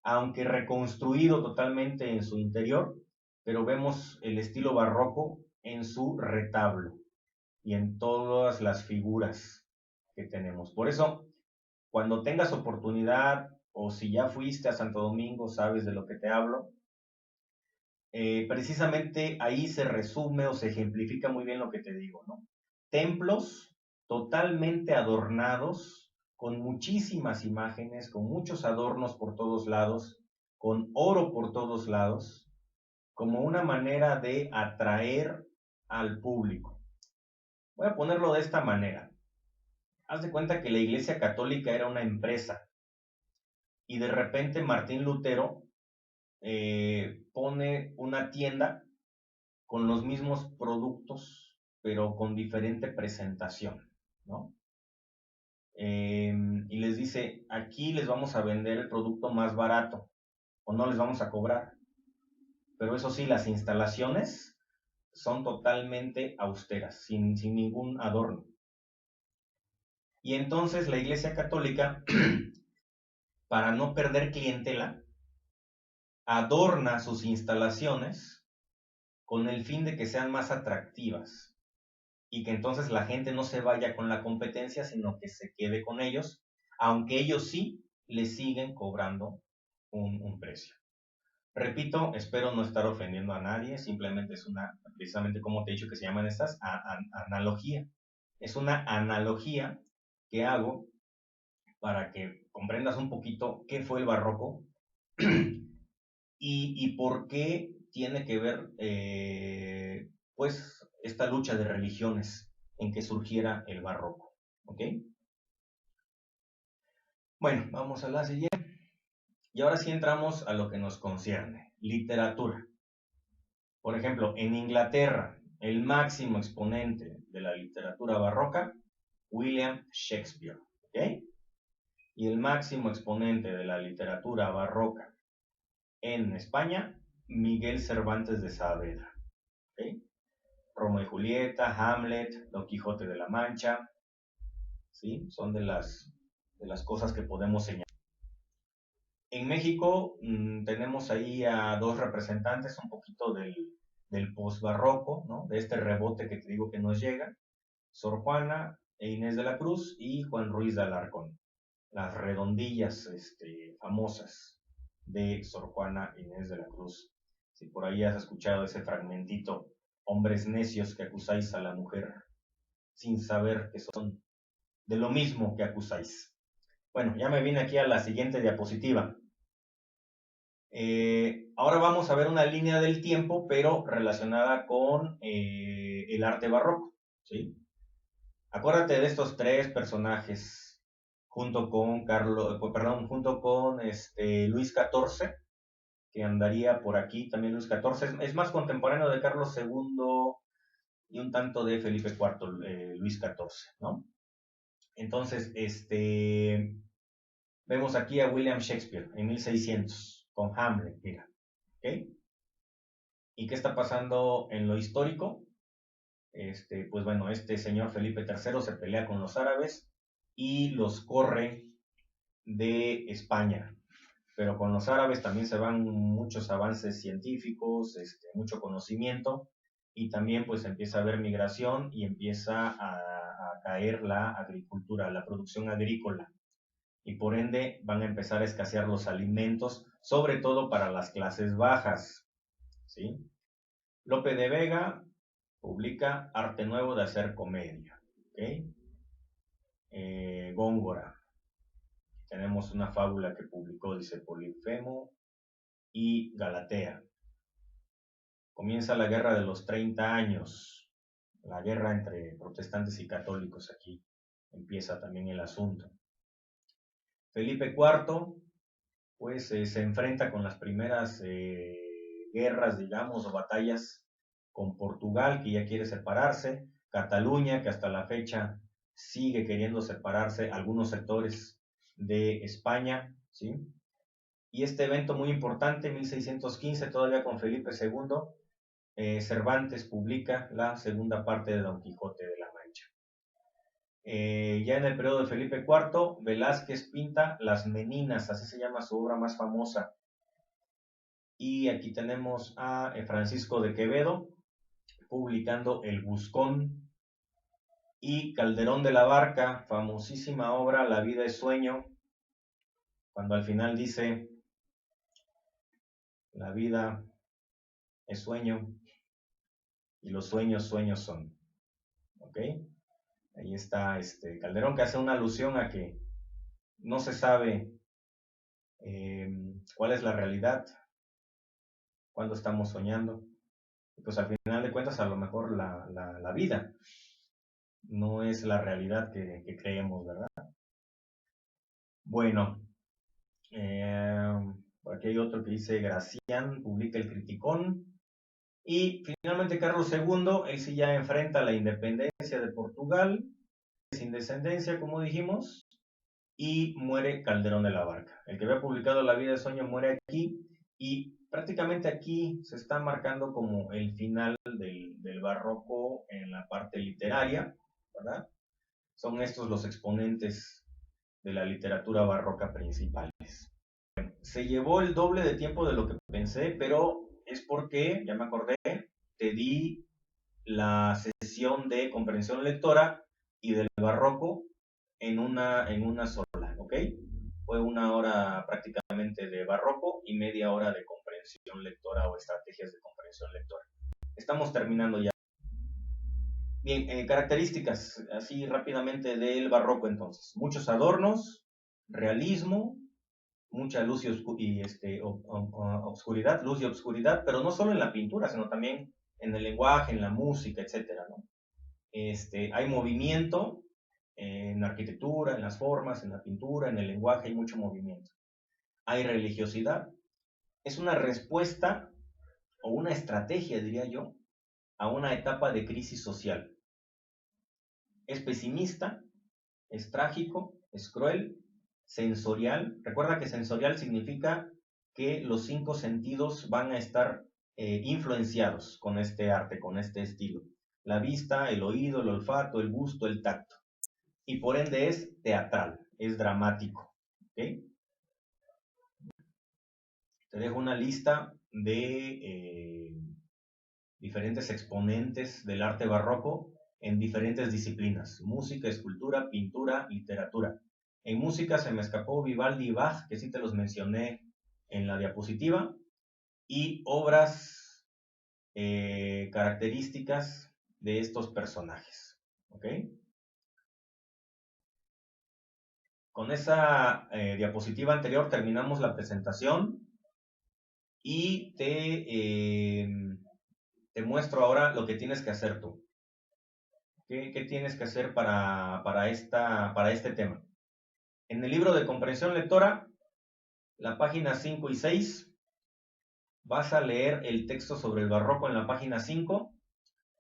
Aunque reconstruido totalmente en su interior, pero vemos el estilo barroco en su retablo y en todas las figuras que tenemos. Por eso, cuando tengas oportunidad o si ya fuiste a Santo Domingo, sabes de lo que te hablo, precisamente ahí se resume o se ejemplifica muy bien lo que te digo, ¿no? Templos totalmente adornados, con muchísimas imágenes, con muchos adornos por todos lados, con oro por todos lados, como una manera de atraer al público. Voy a ponerlo de esta manera. Haz de cuenta que la Iglesia Católica era una empresa y de repente Martín Lutero pone una tienda con los mismos productos, pero con diferente presentación, ¿no? Y les dice, aquí les vamos a vender el producto más barato o no les vamos a cobrar. Pero eso sí, las instalaciones son totalmente austeras, sin ningún adorno. Y entonces la Iglesia Católica, para no perder clientela, adorna sus instalaciones con el fin de que sean más atractivas y que entonces la gente no se vaya con la competencia, sino que se quede con ellos, aunque ellos sí le siguen cobrando un precio. Repito, espero no estar ofendiendo a nadie, simplemente es precisamente como te he dicho que se llaman estas, analogía. Es una analogía que hago para que comprendas un poquito qué fue el barroco y por qué tiene que ver, pues, esta lucha de religiones en que surgiera el barroco. ¿Ok? Bueno, vamos a la siguiente. Y ahora sí entramos a lo que nos concierne, literatura. Por ejemplo, en Inglaterra, el máximo exponente de la literatura barroca, William Shakespeare. ¿Ok? Y el máximo exponente de la literatura barroca en España, Miguel Cervantes de Saavedra. ¿Okay? Romeo y Julieta, Hamlet, Don Quijote de la Mancha, ¿sí? Son de las cosas que podemos señalar. En México tenemos ahí a dos representantes un poquito del post-barroco, ¿no? De este rebote que te digo que nos llega, Sor Juana e Inés de la Cruz y Juan Ruiz de Alarcón. Las redondillas famosas de Sor Juana Inés de la Cruz. Si por ahí has escuchado ese fragmentito, hombres necios que acusáis a la mujer sin saber que son de lo mismo que acusáis. Bueno, ya me vine aquí a la siguiente diapositiva. Ahora vamos a ver una línea del tiempo, pero relacionada con el arte barroco, ¿sí? Acuérdate de estos tres personajes junto con Luis XIV, que andaría por aquí también Luis XIV, es más contemporáneo de Carlos II y un tanto de Felipe IV, Luis XIV, ¿no? Entonces, vemos aquí a William Shakespeare en 1600 con Hamlet, mira, ¿ok? ¿Y qué está pasando en lo histórico? Pues bueno, este señor Felipe III se pelea con los árabes y los corre de España. Pero con los árabes también se van muchos avances científicos, mucho conocimiento y también pues empieza a haber migración y empieza a caer la agricultura, la producción agrícola y por ende van a empezar a escasear los alimentos, sobre todo para las clases bajas, ¿sí? Lope de Vega publica Arte Nuevo de Hacer Comedia, ¿ok? Góngora, tenemos una fábula que publicó, dice Polifemo y Galatea. Comienza la guerra de los 30 años, la guerra entre protestantes y católicos aquí. Empieza también el asunto. Felipe IV, pues se enfrenta con las primeras guerras, digamos, o batallas con Portugal, que ya quiere separarse, Cataluña, que hasta la fecha sigue queriendo separarse, algunos sectores de España, ¿sí? Y este evento muy importante, 1615, todavía con Felipe II, Cervantes publica la segunda parte de Don Quijote de la Mancha. Ya en el periodo de Felipe IV, Velázquez pinta Las Meninas, así se llama su obra más famosa. Y aquí tenemos a Francisco de Quevedo publicando El Buscón y Calderón de la Barca, famosísima obra La vida es sueño, cuando al final dice, la vida es sueño y los sueños sueños son. ¿Ok? Ahí está Calderón, que hace una alusión a que no se sabe cuál es la realidad, cuándo estamos soñando. Pues al final de cuentas, a lo mejor la vida no es la realidad que creemos, ¿verdad? Bueno, por aquí hay otro que dice Gracián, publica el Criticón. Y finalmente Carlos II, él sí ya enfrenta la independencia de Portugal, sin descendencia, como dijimos, y muere Calderón de la Barca. El que había publicado La vida de Sueño muere aquí, y prácticamente aquí se está marcando como el final del barroco en la parte literaria, ¿verdad? Son estos los exponentes de la literatura barroca principales. Se llevó el doble de tiempo de lo que pensé, pero es porque, ya me acordé, te di la sesión de comprensión lectora y del barroco en una sola, ¿ok? Fue 1 hora prácticamente de barroco y media hora de comprensión lectora o estrategias de comprensión lectora. Estamos terminando ya. Bien, características así rápidamente del barroco entonces. Muchos adornos, realismo, mucha luz y obscuridad, luz y obscuridad, pero no solo en la pintura, sino también en el lenguaje, en la música, etcétera, ¿no? Hay movimiento en la arquitectura, en las formas, en la pintura, en el lenguaje, hay mucho movimiento. Hay religiosidad. Es una respuesta o una estrategia, diría yo, a una etapa de crisis social. Es pesimista, es trágico, es cruel, sensorial. Recuerda que sensorial significa que los 5 sentidos van a estar influenciados con este arte, con este estilo. La vista, el oído, el olfato, el gusto, el tacto. Y por ende es teatral, es dramático. ¿Okay? Te dejo una lista de diferentes exponentes del arte barroco en diferentes disciplinas: música, escultura, pintura, literatura. En música se me escapó Vivaldi y Bach, que sí te los mencioné en la diapositiva, y obras características de estos personajes. ¿Ok? Con esa diapositiva anterior terminamos la presentación y te muestro ahora lo que tienes que hacer tú. ¿Qué tienes que hacer para este tema? En el libro de comprensión lectora, la página 5 y 6, vas a leer el texto sobre el barroco en la página 5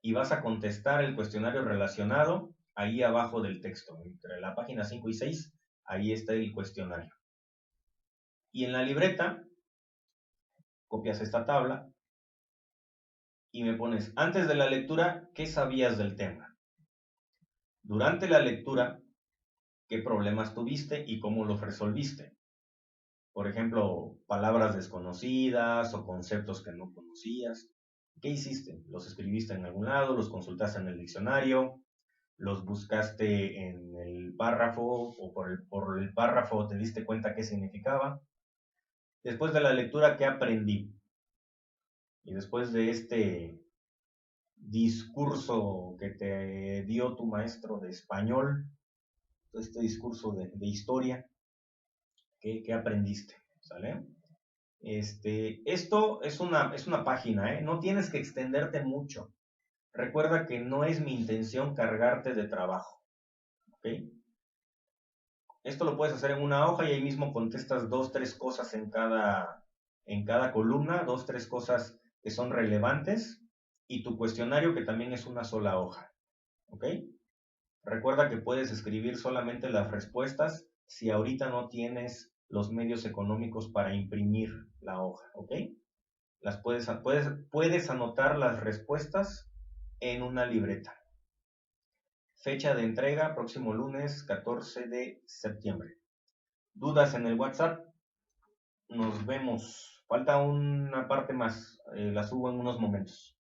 y vas a contestar el cuestionario relacionado ahí abajo del texto. Entre la página 5 y 6, ahí está el cuestionario. Y en la libreta, copias esta tabla y me pones, antes de la lectura, ¿qué sabías del tema? Durante la lectura, ¿qué problemas tuviste y cómo los resolviste? Por ejemplo, palabras desconocidas o conceptos que no conocías. ¿Qué hiciste? ¿Los escribiste en algún lado? ¿Los consultaste en el diccionario? ¿Los buscaste en el párrafo o por el párrafo te diste cuenta qué significaba? Después de la lectura, ¿qué aprendí? Y después de este discurso que te dio tu maestro de español, este discurso de historia, ¿qué aprendiste? ¿Sale? Esto es una página, ¿eh? No tienes que extenderte mucho. Recuerda que no es mi intención cargarte de trabajo, ¿ok? Esto lo puedes hacer en una hoja y ahí mismo contestas 2, 3 cosas en cada columna, 2, 3 cosas que son relevantes y tu cuestionario que también es una sola hoja, ¿ok? Recuerda que puedes escribir solamente las respuestas si ahorita no tienes los medios económicos para imprimir la hoja, ¿ok? Puedes anotar las respuestas en una libreta. Fecha de entrega, próximo lunes 14 de septiembre. ¿Dudas en el WhatsApp? Nos vemos. Falta una parte más, la subo en unos momentos.